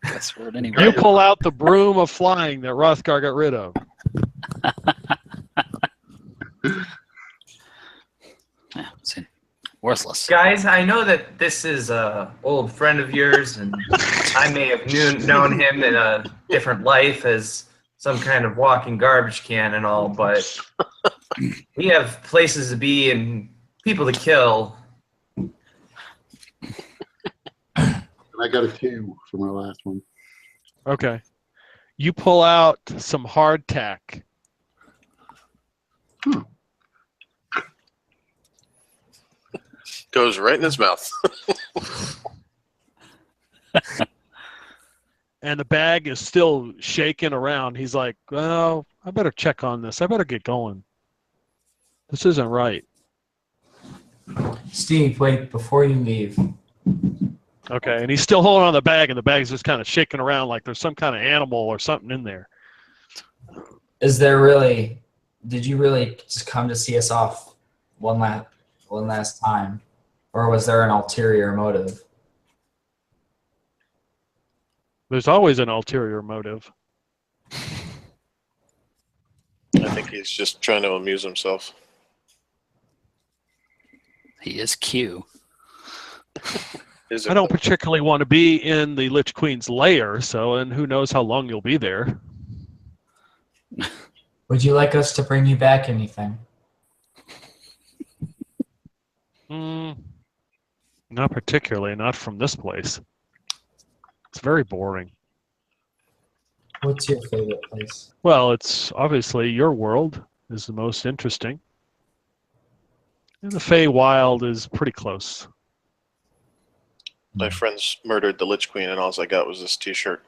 E: That's word anyway.
A: You pull out the broom of flying that Rothgar got rid of.
E: Yeah, see, worthless.
B: Guys, I know that this is a old friend of yours, and I may have known him in a different life as some kind of walking garbage can and all, but we have places to be and people to kill.
C: And I got a 2 for my last one.
A: Okay. You pull out some hardtack.
D: Goes right in his mouth.
A: And the bag is still shaking around. He's like, well, I better check on this. I better get going. This isn't right.
F: Steve, wait before you leave.
A: Okay, and he's still holding on the bag, and the bag's just kind of shaking around like there's some kind of animal or something in there.
F: Is there really? Did you really just come to see us off one last time, or was there an ulterior motive?
A: There's always an ulterior motive.
D: I think he's just trying to amuse himself.
E: He is Q.
D: Is it
A: I don't
D: though?
A: particularly want to be in the Lich Queen's lair, and who knows how long you'll be there.
F: Would you like us to bring you back anything?
A: Not particularly, not from this place. It's very boring.
F: What's your favorite place?
A: Well, it's obviously your world is the most interesting. And the Feywild is pretty close.
D: My friends murdered the Lich Queen, and all I got was this T-shirt.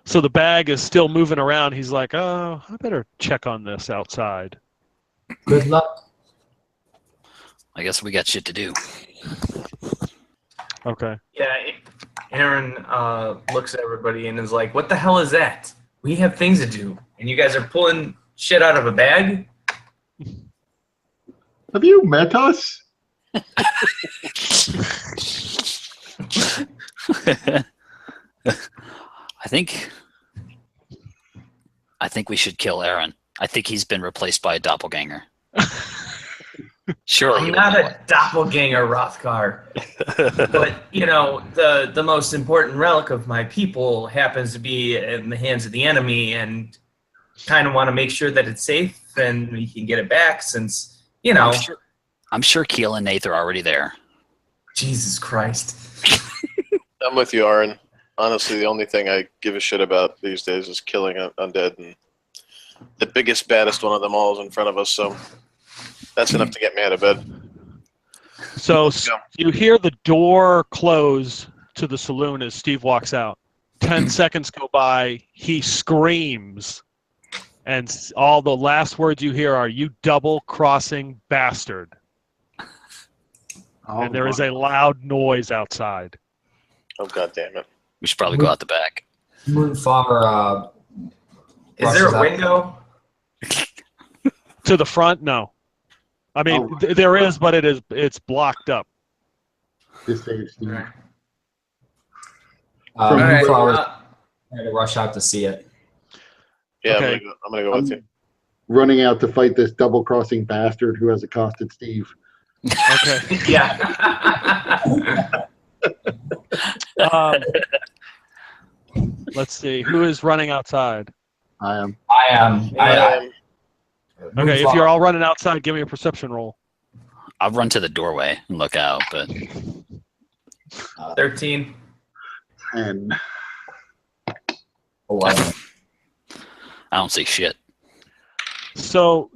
A: So the bag is still moving around. He's like, oh, I better check on this outside.
F: Good luck.
E: I guess we got shit to do.
A: Okay.
B: Yeah, Aaron looks at everybody and is like, "What the hell is that? We have things to do, and you guys are pulling shit out of a bag."
C: Have you met us?
E: I think we should kill Aaron. I think he's been replaced by a doppelganger. Sure,
B: I'm not a doppelganger, Rothgar. But, you know, the most important relic of my people happens to be in the hands of the enemy, and kind of want to make sure that it's safe and we can get it back since, you know.
E: I'm sure Keel and Nate are already there.
B: Jesus Christ.
D: I'm with you, Aaron. Honestly, the only thing I give a shit about these days is killing undead, and the biggest, baddest one of them all is in front of us, so that's enough to get me out of bed.
A: So you hear the door close to the saloon as Steve walks out. 10 seconds go by, he screams, and all the last words you hear are, "You double-crossing bastard."
C: Oh,
A: And there is a loud noise outside.
D: Oh, God damn it.
E: We should probably go out the back.
F: Moonflower.
B: Is there a window?
A: To the front? No. I mean, there is, but it's blocked up.
C: This saves Steve.
F: Moonflower's trying to rush out to see it.
D: Yeah,
A: Okay.
D: I'm gonna go with you.
C: Running out to fight this double-crossing bastard who has accosted Steve.
A: Okay.
B: Yeah.
A: Let's see. Who is running outside?
C: I am.
F: I am.
A: Okay, if you're all running outside, give me a perception roll.
E: I'll run to the doorway and look out, but
B: 13.
C: And
F: 11.
E: I don't see shit.
A: So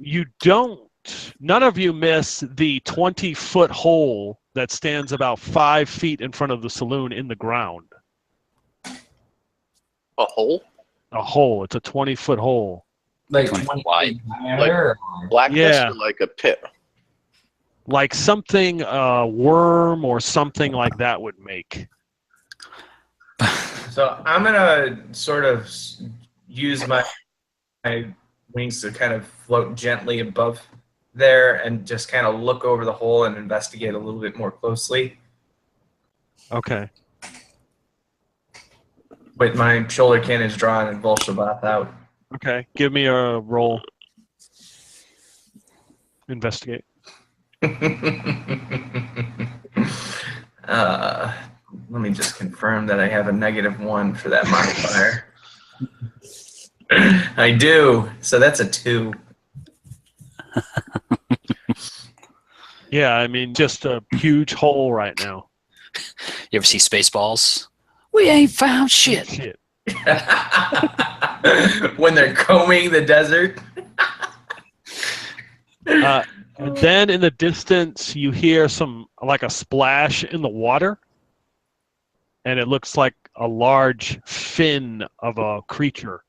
A: none of you miss the 20-foot hole that stands about 5 feet in front of the saloon in the ground.
D: A hole?
A: A hole. It's a 20-foot hole.
F: Like
E: 20
F: 20
E: wide.
F: diameter.
D: Blackness
A: Yeah.
D: or like a pit?
A: Like something a worm or something like that would make.
B: So I'm going to sort of use my wings to kind of float gently above there and just kind of look over the hole and investigate a little bit more closely.
A: Okay.
B: With my shoulder cannons drawn and Volshabath out.
A: Okay. Give me a roll. Investigate.
B: Let me just confirm that I have a -1 for that modifier. I do. So that's a 2.
A: Yeah, I mean, just a huge hole right now.
E: You ever see Spaceballs? We ain't found shit.
A: Shit.
B: When they're combing the desert.
A: And then in the distance, you hear like a splash in the water. And it looks like a large fin of a creature.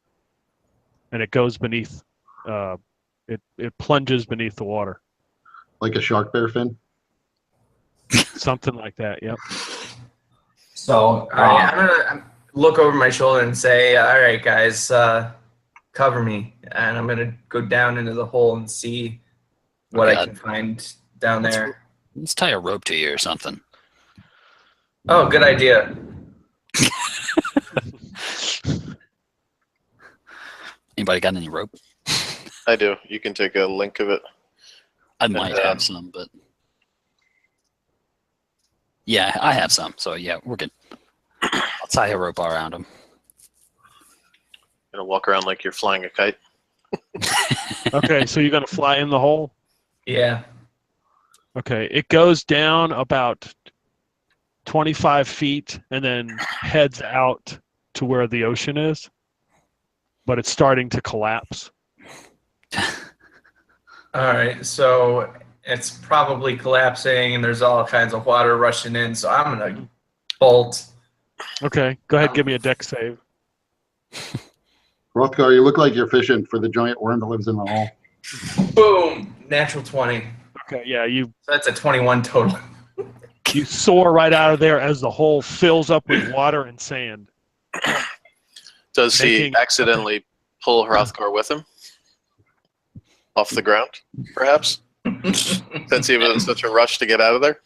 A: And it goes beneath, it plunges beneath the water.
C: like a shark bear fin.
A: Something like that, yep.
F: So,
B: All right, I'm gonna look over my shoulder and say, "All right, guys, cover me," and I'm gonna go down into the hole and see what I can find down there.
E: Let's tie a rope to you or something.
B: Oh, good idea.
E: Anybody got any rope?
D: I do. You can take a link of it.
E: I might have some, but yeah, I have some. So yeah, we're good. I'll tie a rope around him.
D: Gonna walk around like you're flying a kite.
A: Okay, so you're going to fly in the hole?
B: Yeah.
A: Okay, it goes down about 25 feet and then heads out to where the ocean is, but it's starting to collapse.
B: All right, so it's probably collapsing, and there's all kinds of water rushing in. So I'm gonna bolt.
A: Okay, go ahead, give me a deck save.
C: Rothgar, you look like you're fishing for the giant worm that lives in the hole.
B: Boom! Natural 20.
A: Okay, yeah, you
B: So that's a 21 total.
A: You soar right out of there as the hole fills up with water and sand.
D: Does he accidentally pull Hrothgar with him? Off the ground, perhaps? Since he was in such a rush to get out of there?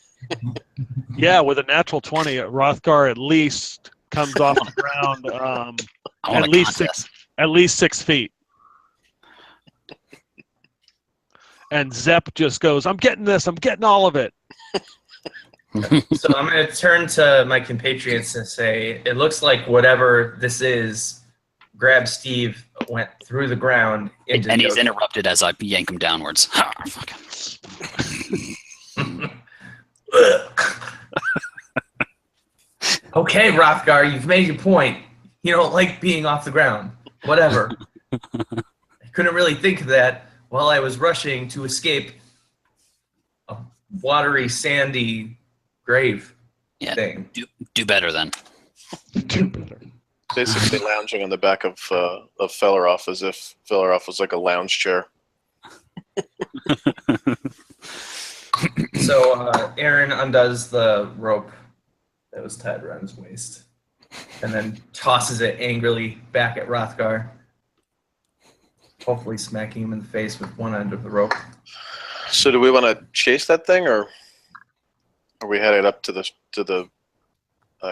A: Yeah, with a natural 20, Hrothgar at least comes off the ground at least 6 feet. And Zepp just goes, I'm getting this. I'm getting all of it.
B: So I'm going to turn to my compatriots and say, it looks like whatever this is, grabbed Steve, went through the ground into
E: and
B: the
E: he's
B: ocean.
E: interrupted as I yank him downwards.
B: Okay, Hrothgar, you've made your point. You don't like being off the ground. Whatever. I couldn't really think of that while I was rushing to escape a watery, sandy grave thing.
E: Do better then.
A: Do better.
D: Basically lounging on the back of Felaroff as if Felaroff was like a lounge chair.
B: So Aaron undoes the rope that was tied around his waist and then tosses it angrily back at Hrothgar, hopefully smacking him in the face with one end of the rope.
D: So do we want to chase that thing, or are we headed up to the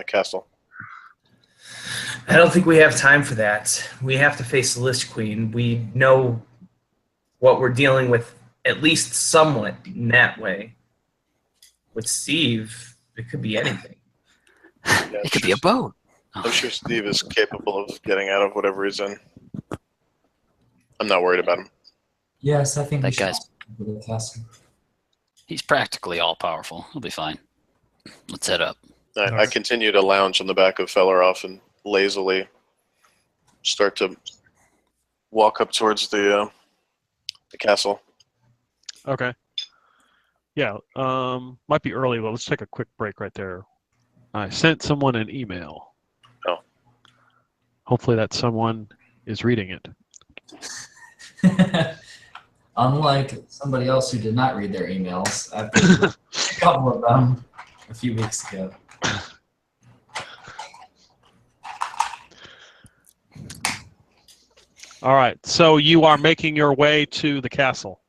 D: castle?
B: I don't think we have time for that. We have to face the Lich Queen. We know what we're dealing with, at least somewhat in that way. With Steve, it could be anything.
D: Yeah,
E: It could be a boat.
D: I'm sure Steve is capable of getting out of whatever he's in. I'm not worried about him.
F: Yes, I think
E: That
F: we should
E: guy's-
F: go to the castle.
E: He's practically all powerful. He'll be fine. Let's head up.
D: I continue to lounge on the back of Felaroff and lazily start to walk up towards the castle.
A: Okay. Yeah, might be early, but let's take a quick break right there. I sent someone an email.
D: Oh.
A: Hopefully that someone is reading it.
F: Unlike somebody else who did not read their emails, I've read a couple of them a few weeks ago.
A: All right, so you are making your way to the castle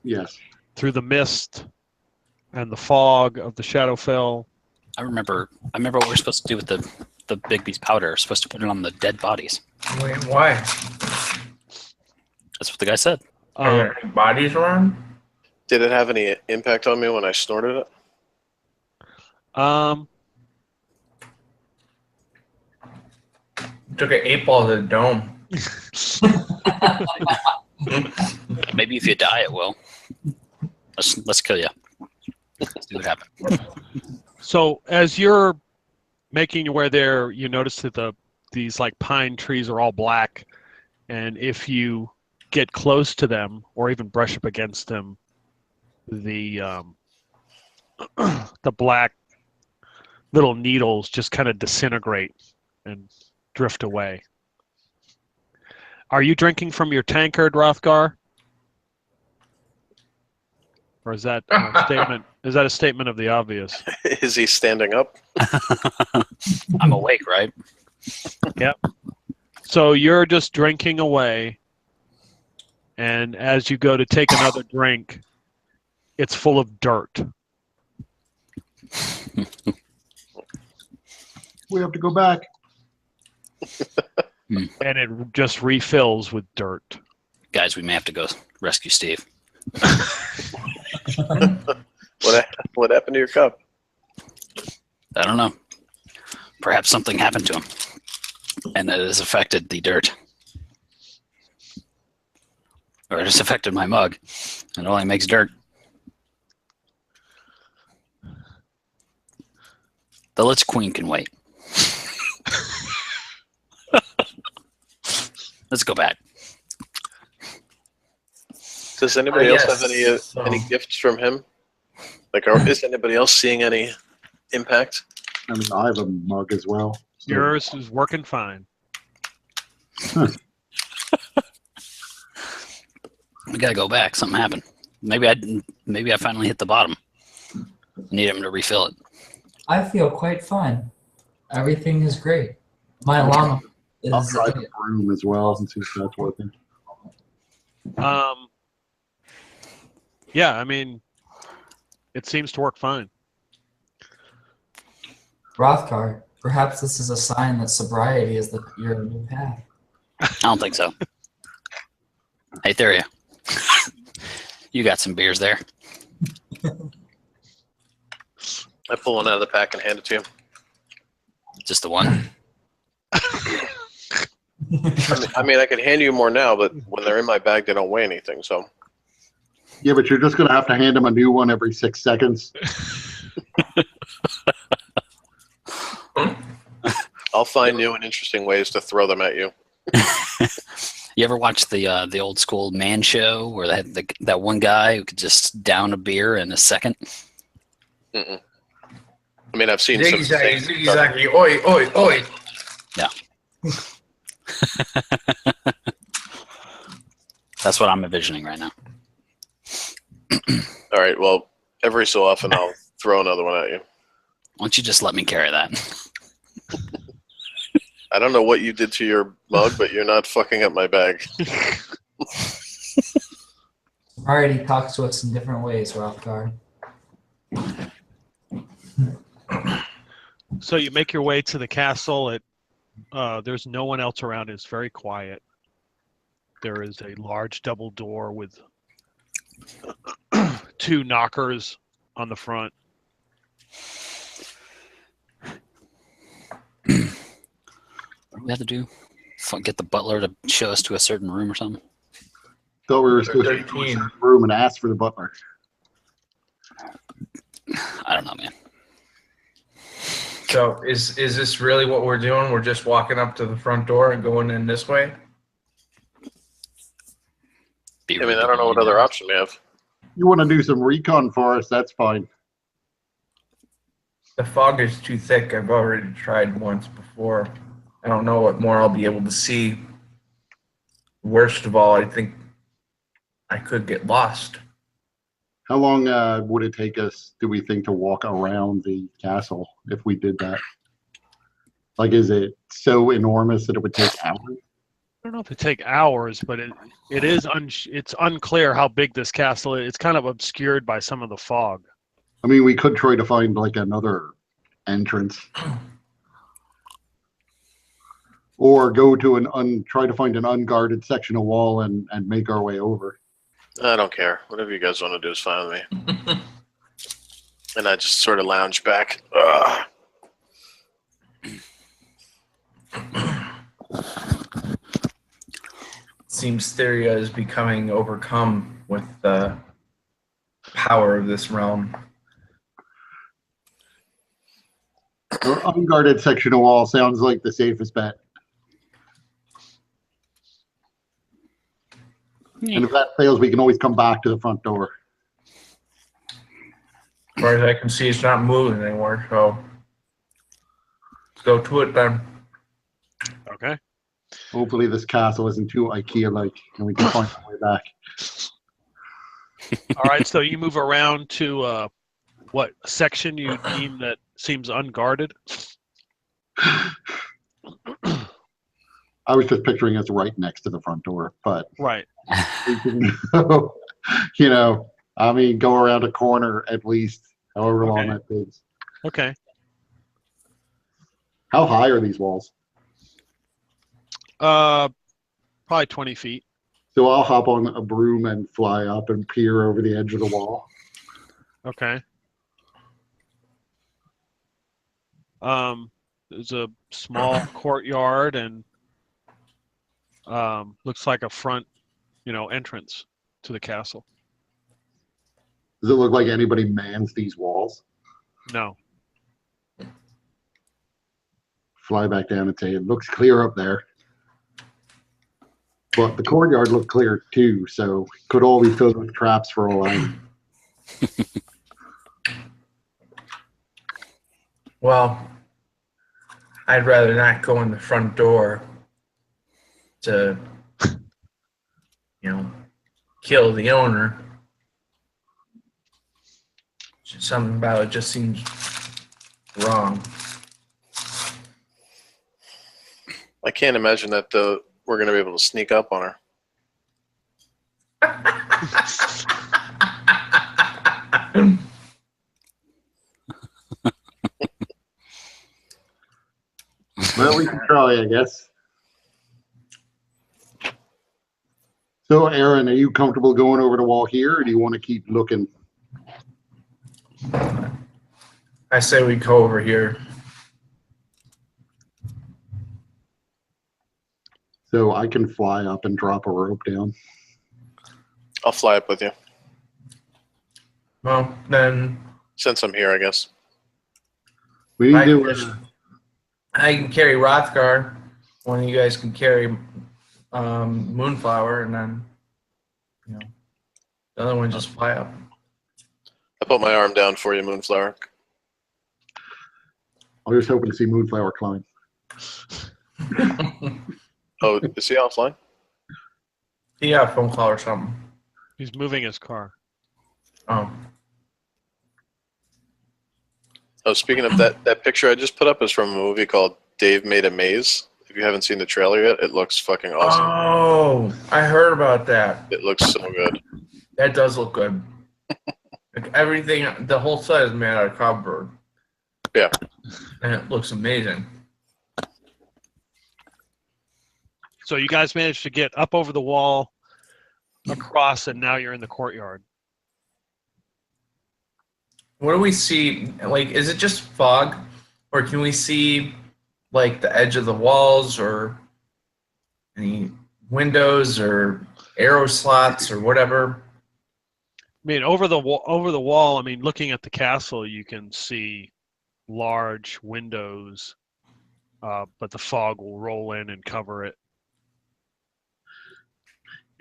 C: Yes.
A: through the mist and the fog of the Shadowfell.
E: I remember what we were supposed to do with the Bigby's powder. We're supposed to put it on the dead bodies.
B: Wait, why?
E: That's what the guy said.
B: Are there any bodies around?
D: Did it have any impact on me when I snorted it?
B: Took an 8-ball to the dome.
E: Maybe if you die, it will. Let's kill you. Let's see what happens.
A: So as you're making your way there, you notice that these like pine trees are all black, and if you get close to them or even brush up against them, the the black little needles just kind of disintegrate and drift away. Are you drinking from your tankard, Hrothgar? Or is that a statement? Is that a statement of the obvious?
D: Is he standing up?
E: I'm awake, right?
A: Yep. So you're just drinking away, and as you go to take another drink, it's full of dirt.
C: We have to go back.
A: And it just refills with dirt.
E: Guys, we may have to go rescue Steve.
D: What happened to your cup?
E: I don't know. Perhaps something happened to him, and it has affected the dirt. Or it has affected my mug. It only makes dirt. The Lich Queen can wait. Let's go back.
D: Does anybody else have
B: yes.
D: any gifts from him? Like, is anybody else seeing any impact?
C: I mean, I have a mug as well. So
A: Yours is working fine.
E: We gotta go back. Something happened. Maybe I maybe I finally hit the bottom. I need him to refill it.
F: I feel quite fine. Everything is great. My alarm
C: I'll
F: is.
C: try the broom as well and see if that's working.
A: Yeah, I mean, it seems to work fine.
F: Rothgar, perhaps this is a sign that sobriety is your new path.
E: I don't think so. Hey, Theria. You got some beers there.
D: I pull one out of the pack and hand it to you.
E: Just the one?
D: I mean, I could hand you more now, but when they're in my bag, they don't weigh anything. So.
C: Yeah, but you're just going to have to hand him a new one every 6 seconds.
D: I'll find new and interesting ways to throw them at you.
E: You ever watch the old school Man Show where they had that one guy who could just down a beer in a second?
D: Mm-mm. I mean, I've seen
B: Ziggy, oi, oi, oi.
E: Yeah. That's what I'm envisioning right now.
D: All right, well, every so often I'll throw another one at you.
E: Why don't you just let me carry that?
D: I don't know what you did to your mug, but you're not fucking up my bag.
F: Sobriety talks to us in different ways, Rothgar.
A: So you make your way to the castle. There's no one else around. It's very quiet. There is a large double door with 2 knockers on the front.
E: What do we have to do? Get the butler to show us to a certain room or something?
C: Thought we were supposed to go to the room and ask for the butler.
E: I don't know, man.
B: So is this really what we're doing? We're just walking up to the front door and going in this way?
D: I mean, I don't know what other option we have.
C: You want to do some recon for us, that's fine.
B: The fog is too thick. I've already tried once before. I don't know what more I'll be able to see. Worst of all, I think I could get lost.
C: How long would it take us, do we think, to walk around the castle if we did that? Like, is it so enormous that it would take hours?
A: I don't know if it take hours, but it's unclear how big this castle is. It's kind of obscured by some of the fog.
C: I mean, we could try to find like another entrance, or go to try to find an unguarded section of wall and make our way over.
D: I don't care. Whatever you guys want to do is fine with me. And I just sort of lounge back. Ugh.
B: Seems Theria is becoming overcome with the power of this realm.
C: Or unguarded section of wall sounds like the safest bet. And if that fails, we can always come back to the front door.
B: As far as I can see, it's not moving anymore, so let's go to it then.
A: Okay.
C: Hopefully this castle isn't too IKEA-like and we can find our way back.
A: All right, so you move around to what section you deem that seems unguarded?
C: I was just picturing us right next to the front door, but
A: Right.
C: we can go, you know, I mean, go around a corner at least, however long that takes.
A: Okay.
C: How high are these walls?
A: Probably 20 feet.
C: So I'll hop on a broom and fly up and peer over the edge of the wall.
A: Okay. There's a small courtyard and looks like a front, entrance to the castle.
C: Does it look like anybody mans these walls?
A: No.
C: Fly back down and say, it looks clear up there. But the courtyard looked clear too, so it could all be filled with traps for all I know.
B: Well, I'd rather not go in the front door to, kill the owner. Something about it just seems wrong.
D: I can't imagine that we're going to be able to sneak up on her.
C: Well, we can try, I guess. So, Aaron, are you comfortable going over the wall here, or do you want to keep looking?
B: I say we go over here.
C: So I can fly up and drop a rope down.
D: I'll fly up with you.
B: Well, then
D: Since I'm here, I guess.
C: We need
B: I
C: to.
B: can carry Rothgar. One of you guys can carry Moonflower, and then the other one just fly up.
D: I put my arm down for you, Moonflower.
C: I was hoping to see Moonflower climb.
D: Oh, is he offline?
B: He got a phone call or something.
A: He's moving his car.
B: Oh.
D: Oh, speaking of that picture I just put up is from a movie called Dave Made a Maze. If you haven't seen the trailer yet, it looks fucking awesome.
B: Oh, I heard about that.
D: It looks so good.
B: That does look good. Like everything, the whole set is made out of cardboard.
D: Yeah.
B: And it looks amazing.
A: So you guys managed to get up over the wall, across, and now you're in the courtyard.
B: What do we see? Like, is it just fog? Or can we see, like, the edge of the walls or any windows or arrow slots or whatever?
A: I mean, over the wall. I mean, looking at the castle, you can see large windows, but the fog will roll in and cover it.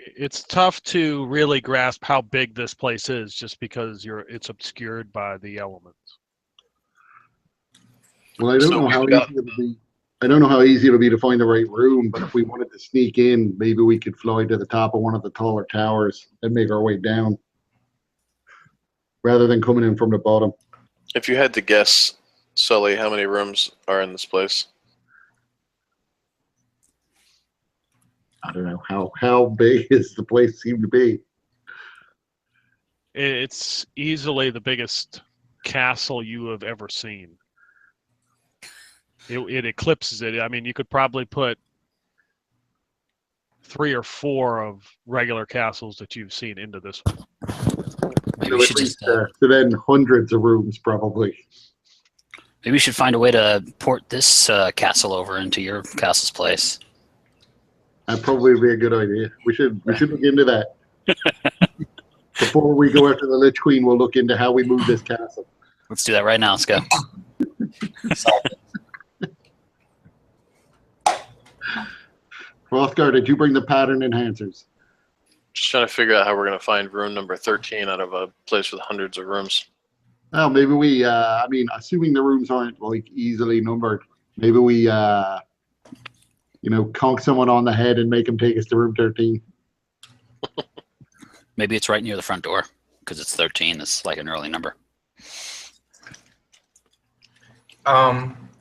A: It's tough to really grasp how big this place is, just because it's obscured by the elements.
C: Well, I don't know how easy it'll be. I don't know how easy it'll be to find the right room, but if we wanted to sneak in, maybe we could fly to the top of one of the taller towers and make our way down, rather than coming in from the bottom.
D: If you had to guess, Sully, how many rooms are in this place?
C: I don't know how big is the place seem to be.
A: It's easily the biggest castle you have ever seen. It eclipses it. I mean, you could probably put 3 or 4 of regular castles that you've seen into this one.
E: Maybe we should just.
C: So then hundreds of rooms probably.
E: Maybe we should find a way to port this castle over into your castle's place.
C: That'd probably be a good idea. We should look into that. Before we go after the Lich Queen, we'll look into how we move this castle.
E: Let's do that right now. Let's go.
C: Rothgar, did you bring the pattern enhancers?
D: Just trying to figure out how we're going to find room number 13 out of a place with hundreds of rooms.
C: Well, maybe we, I mean, assuming the rooms aren't like easily numbered, maybe we, conk someone on the head and make them take us to room 13.
E: Maybe it's right near the front door because it's 13. It's like an early number.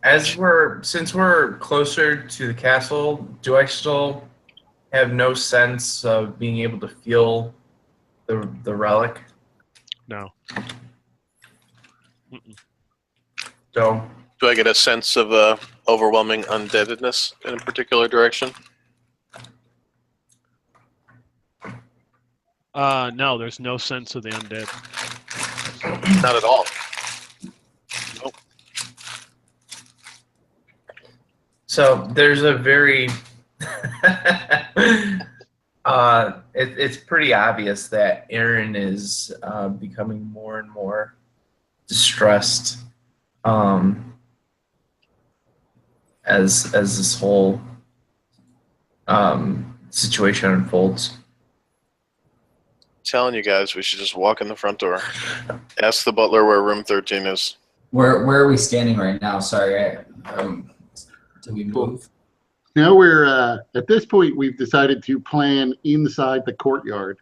B: Since we're closer to the castle, do I still have no sense of being able to feel the relic?
A: No. Mm-mm.
B: So,
D: Do I get a sense of overwhelming undeadedness in a particular direction?
A: No, there's no sense of the undead.
D: Not at all. Nope.
B: so there's a very it's pretty obvious that Aaron is becoming more and more distressed as this whole situation unfolds.
D: Telling you guys, we should just walk in the front door. Ask the butler where room 13 is.
F: Where are we standing right now? Sorry, did we move?
C: Now we're, at this point, we've decided to plan inside the courtyard.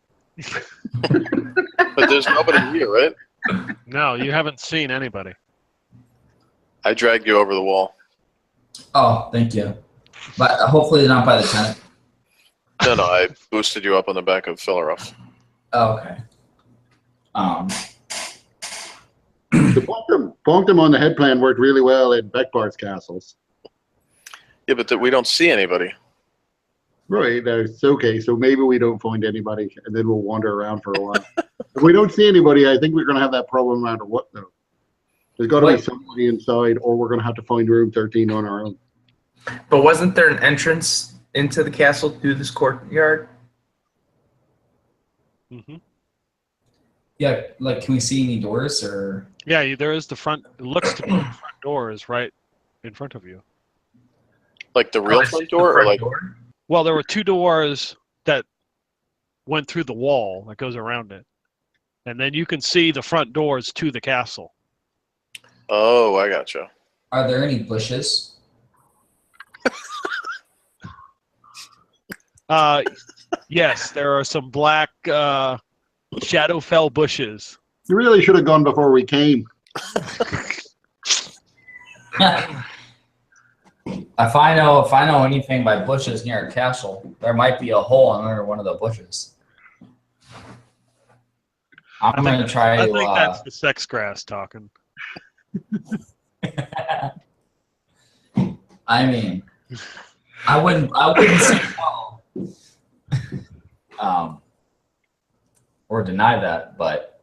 D: But there's nobody here, right?
A: No, you haven't seen anybody.
D: I dragged you over the wall.
F: Oh, thank you. But hopefully not by the tenant.
D: No, I boosted you up on the back of Filarov.
F: Oh, okay.
C: The bonk them on the head plan worked really well in Beckbart's castles.
D: Yeah, but we don't see anybody.
C: Right, that's okay. So maybe we don't find anybody, and then we'll wander around for a while. If we don't see anybody, I think we're going to have that problem no matter what, though. There's got to be somebody inside, or we're going to have to find room 13 on our own.
B: But wasn't there an entrance into the castle through this courtyard?
A: Mm-hmm.
F: Yeah, like, can we see any doors or?
A: Yeah, there is the front. It looks to be the front door is right in front of you.
D: Like the real front door, or like?
B: Door?
A: Well, there were two doors that went through the wall that goes around it, and then you can see the front doors to the castle.
D: Oh, I gotcha.
F: Are there any bushes?
A: Yes, there are some black Shadowfell bushes.
C: You really should have gone before we came.
F: If I know anything by bushes near a castle, there might be a hole under one of the bushes. I'm gonna try
A: I
F: to.
A: think that's the sex grass talking.
F: I mean, I wouldn't say no. Or deny that, but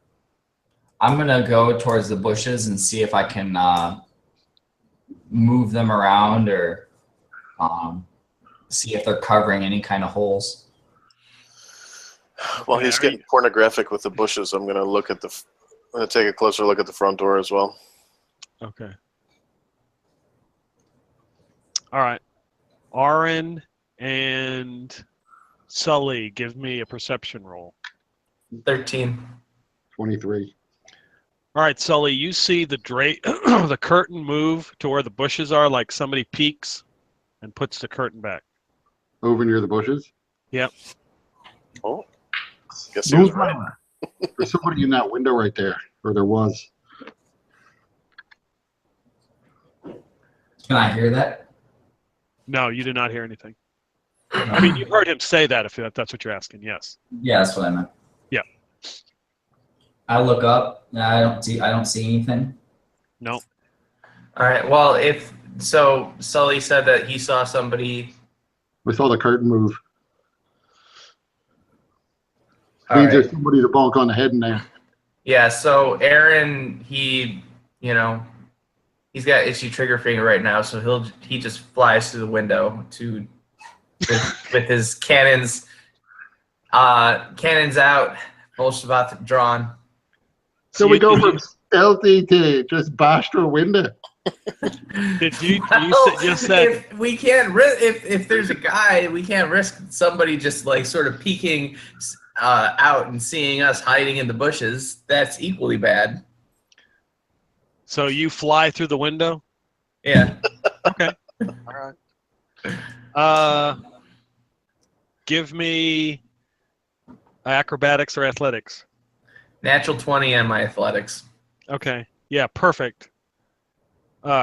F: I'm gonna go towards the bushes and see if I can move them around or see if they're covering any kind of holes.
D: Well, he's getting pornographic with the bushes. I'm gonna take a closer look at the front door as well.
A: Okay. All right. Aaron and Sully, give me a perception roll.
B: 13.
C: 23.
A: All right, Sully, you see the the curtain move to where the bushes are, like somebody peeks and puts the curtain back.
C: Over near the bushes?
A: Yep.
D: Oh, guess he was right.
C: There's somebody in that window right there, or there was.
F: Can I hear that?
A: No, you did not hear anything. I mean, you heard him say that, if that's what you're asking, yes.
F: Yeah, that's what I meant.
A: Yeah.
F: I look up and I don't see anything.
A: No.
B: All right. Well, so Sully said that he saw somebody.
C: We saw the curtain move.
B: All
C: Means
B: right.
C: there's somebody to bonk on the head in there.
B: Yeah. So Aaron, he's got itchy trigger finger right now, so he just flies through the window with his cannons out, most about to drawn.
C: So we go from stealthy to just bash through a window.
A: Did you
B: Well,
A: just said
B: if we can't if there's a guy, we can't risk somebody just like sort of peeking out and seeing us hiding in the bushes. That's equally bad.
A: so you fly through the window?
B: Yeah.
A: Okay. All right. Give me acrobatics or athletics.
B: Natural 20 on my athletics.
A: Okay. Yeah, perfect.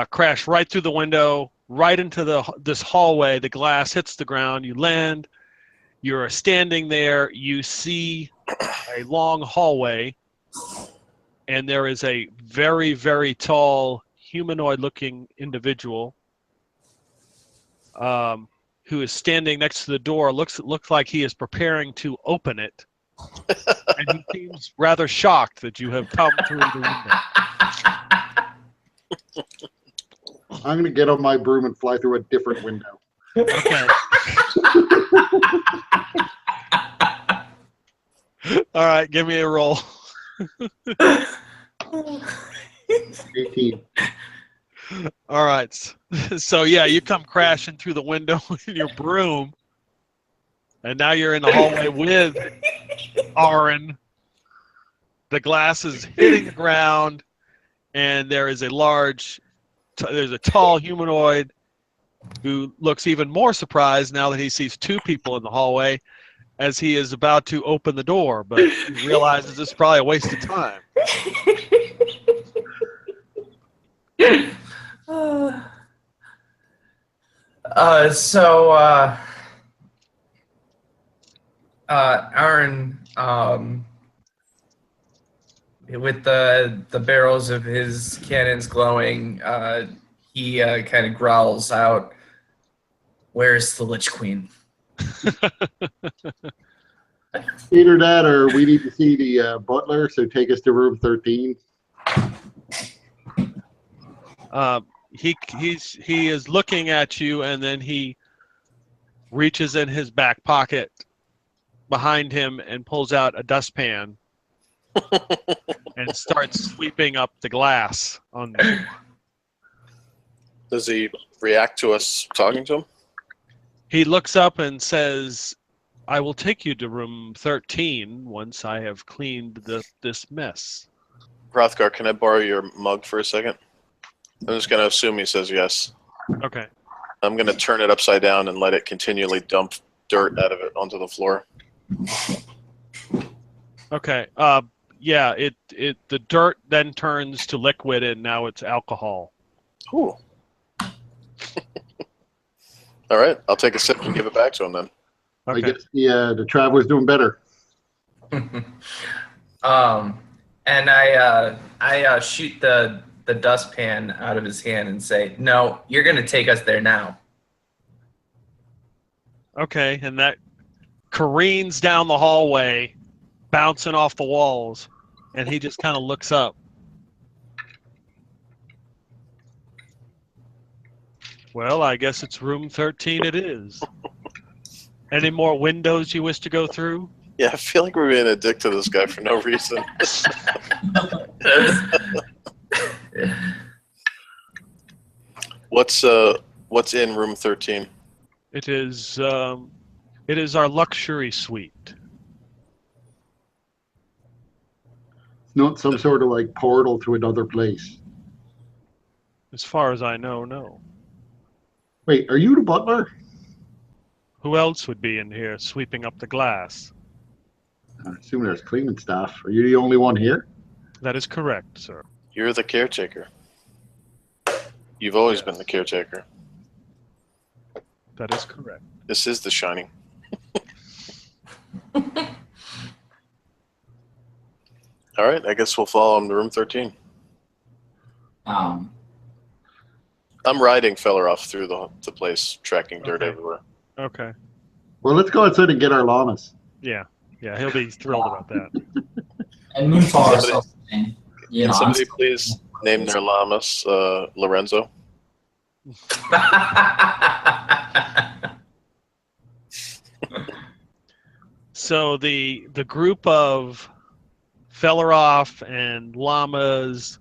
A: Crash right through the window, right into this hallway. The glass hits the ground. You land. You're standing there. You see a long hallway, and there is a very, very tall humanoid-looking individual who is standing next to the door. Looks like he is preparing to open it, and he seems rather shocked that you have come through the window.
C: I'm going to get on my broom and fly through a different window.
A: Okay. All right, give me a roll.
C: 18.
A: All right. So, yeah, you come crashing through the window in your broom, and now you're in the hallway with Aaron. The glass is hitting the ground, and there is there's a tall humanoid who looks even more surprised now that he sees two people in the hallway as he is about to open the door, but he realizes this is probably a waste of time.
B: Aaron, with the barrels of his cannons glowing, he kind of growls out, "Where's the Lich Queen?"
C: Either that, or we need to see the butler. So take us to room 13.
A: He is looking at you, and then he reaches in his back pocket behind him and pulls out a dustpan and starts sweeping up the glass on the floor.
D: Does he react to us talking to him?
A: He looks up and says, "I will take you to room 13 once I have cleaned this mess."
D: Hrothgar, can I borrow your mug for a second? I'm just going to assume he says yes.
A: Okay.
D: I'm going to turn it upside down and let it continually dump dirt out of it onto the floor.
A: Okay. Yeah, the dirt then turns to liquid, and now it's alcohol.
D: Ooh. All right, I'll take a sip and give it back to him then.
A: Okay.
C: I guess the traveler's doing better.
B: And I shoot the dustpan out of his hand and say, "No, you're gonna take us there now."
A: Okay, and that careens down the hallway, bouncing off the walls, and he just kind of looks up. Well, I guess it's room 13 it is. Any more windows you wish to go through?
D: Yeah, I feel like we're being a dick to this guy for no reason. What's in room 13?
A: It is our luxury suite.
C: It's not some sort of like portal to another place.
A: As far as I know, no.
C: Wait, are you the butler?
A: Who else would be in here sweeping up the glass?
C: I assume there's cleaning staff. Are you the only one here?
A: That is correct, sir.
D: You're the caretaker. You've always been the caretaker.
A: That is correct.
D: This is The Shining. All right, I guess we'll follow him to room 13.
F: Um,
D: I'm riding Feller off through the place, tracking dirt
A: Okay.
D: everywhere.
A: Okay.
C: Well, let's go outside and get our llamas.
A: Yeah, he'll be thrilled about that.
F: and Moonfall
D: Somebody-
F: or something. You
D: Can
F: know,
D: somebody please name their llamas Lorenzo?
A: So the group of Felleroff and llamas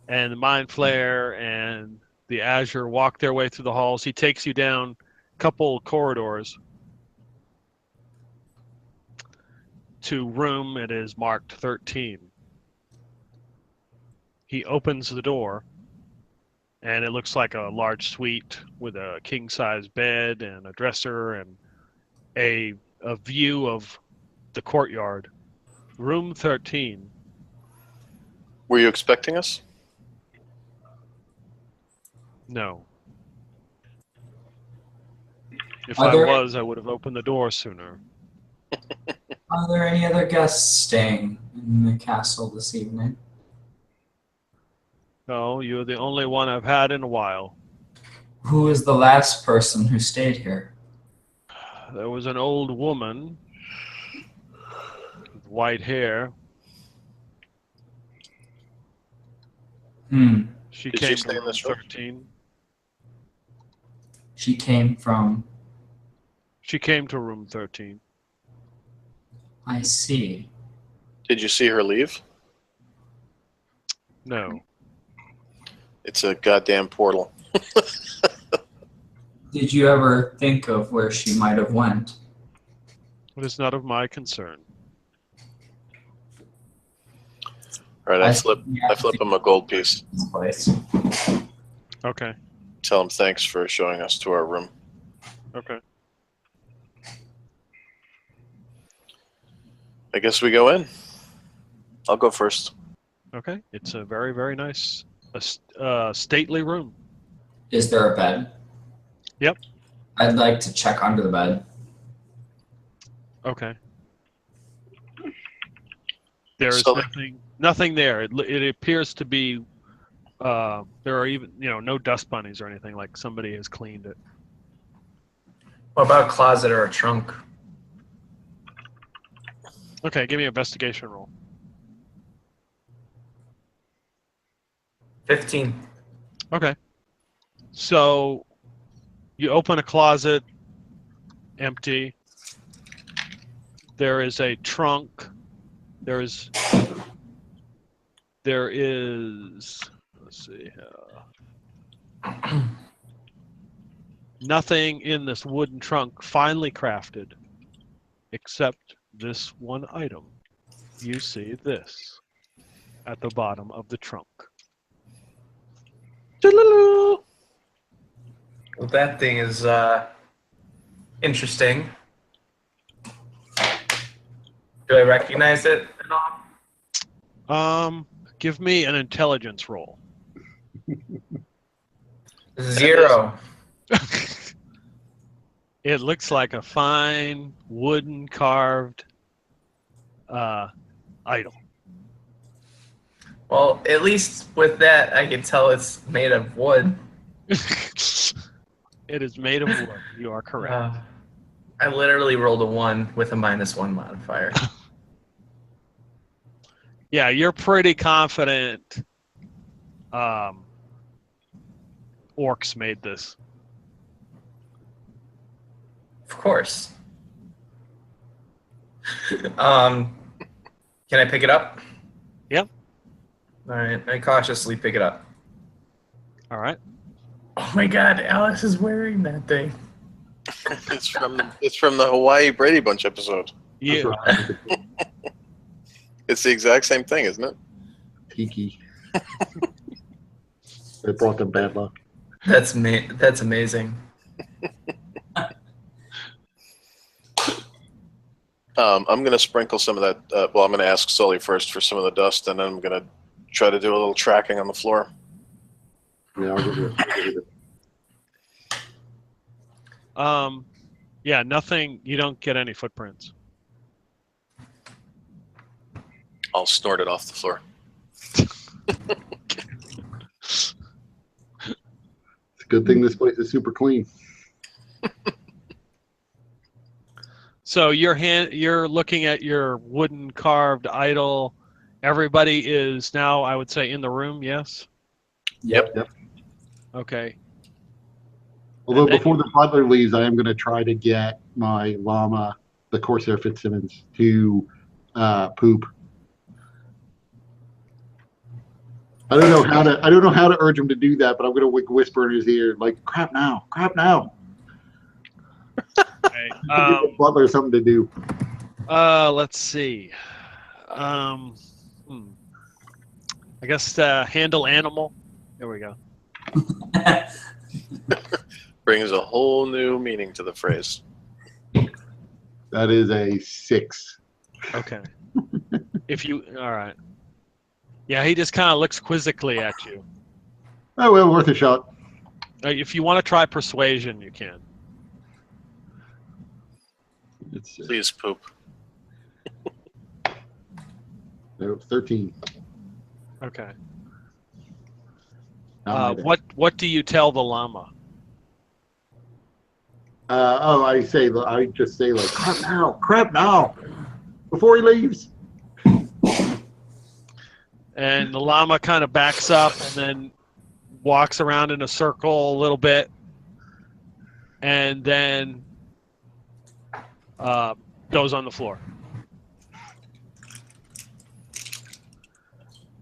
A: and the Mind Flayer and the Azure walk their way through the halls. He takes you down a couple corridors to room. It is marked 13. He opens the door, and it looks like a large suite with a king-size bed and a dresser and a view of the courtyard. Room 13.
D: Were you expecting us?
A: No. If
F: Are
A: I
F: there-
A: was, I would have opened the door sooner.
F: Are there any other guests staying in the castle this evening?
A: No, you're the only one I've had in a while.
F: Who is the last person who stayed here?
A: There was an old woman with white hair. She
D: Did she
A: came
D: stay
A: to
D: in
A: room
D: this room?
A: 13.
F: She came from.
A: She came to room 13.
F: I see.
D: Did you see her leave?
A: No.
D: It's a goddamn portal.
F: Did you ever think of where she might have went?
A: It is not of my concern.
D: All right, I flip him a gold piece.
F: This place.
A: Okay.
D: Tell him thanks for showing us to our room.
A: Okay.
D: I guess we go in. I'll go first.
A: Okay. It's a very, very nice a stately room.
F: Is there a bed?
A: Yep.
F: I'd like to check under the bed.
A: Okay. There's
D: So-
A: nothing there. It appears to be. There are even no dust bunnies or anything, like somebody has cleaned it.
B: What about a closet or a trunk?
A: Okay, give me an investigation roll.
B: 15.
A: Okay. So you open a closet, empty. There is a trunk. There is. Let's see. Nothing in this wooden trunk finely crafted, except this one item. You see this at the bottom of the trunk.
B: Well, that thing is interesting. Do I recognize it at all?
A: Give me an intelligence roll.
B: 0.
A: It looks like a fine wooden carved idol.
B: Well, at least with that, I can tell it's made of wood.
A: It is made of wood. You are correct.
B: I literally rolled a 1 with a -1 modifier.
A: Yeah, you're pretty confident orcs made this.
B: Of course. Can I pick it up?
A: Yep.
B: All right, I cautiously pick it up.
A: All right.
B: Oh my God, Alex is wearing that thing.
D: It's from the Hawaii Brady Bunch episode.
A: You,
C: That's right.
D: It's the exact same thing, isn't it?
C: Tiki. They brought them bad luck.
B: That's amazing.
D: I'm going to sprinkle some of that. Well, I'm going to ask Sully first for some of the dust, and then I'm going to try to do a little tracking on the floor.
C: Yeah, I'll give you
A: yeah, nothing. You don't get any footprints.
D: I'll snort it off the floor.
C: It's a good thing this place is super clean.
A: So you're looking at your wooden carved idol. Everybody is now, I would say, in the room. Yes.
D: Yep.
A: Okay.
C: Although
A: And then
C: before the butler leaves, I am going to try to get my llama, the Corsair Fitzsimmons, to poop. I don't know how to urge him to do that, but I'm going to whisper in his ear, like, crap now.
A: Okay.
C: Give the butler something to do.
A: Let's see. I guess handle animal. There we go.
D: Brings a whole new meaning to the phrase.
C: That is a 6.
A: Okay. All right. Yeah, he just kind of looks quizzically at you.
C: Oh, well, worth a shot.
A: If you want to try persuasion, you can.
C: It's
D: Please poop.
C: 13.
A: Okay.
C: Not my day.
A: What do you tell the llama?
C: I just say like, crap now, before he leaves.
A: And the llama kind of backs up and then walks around in a circle a little bit, and then goes on the floor.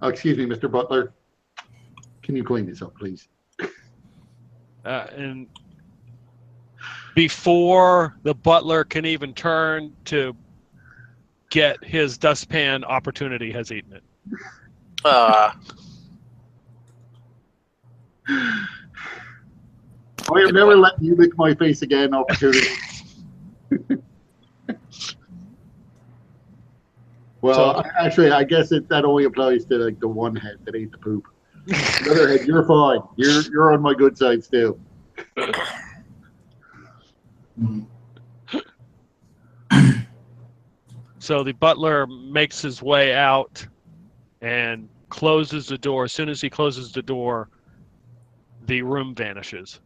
C: Oh, excuse me, Mr. Butler. Can you clean this up, please?
A: And before the butler can even turn to get his dustpan, opportunity has eaten it.
C: I am never letting you lick my face again, opportunity. Well,
A: So-
C: actually, I guess that only applies to like the one head that ate the poop. Leatherhead, you're fine. You're on my good side still.
A: So the butler makes his way out and closes the door. As soon as he closes the door, the room vanishes.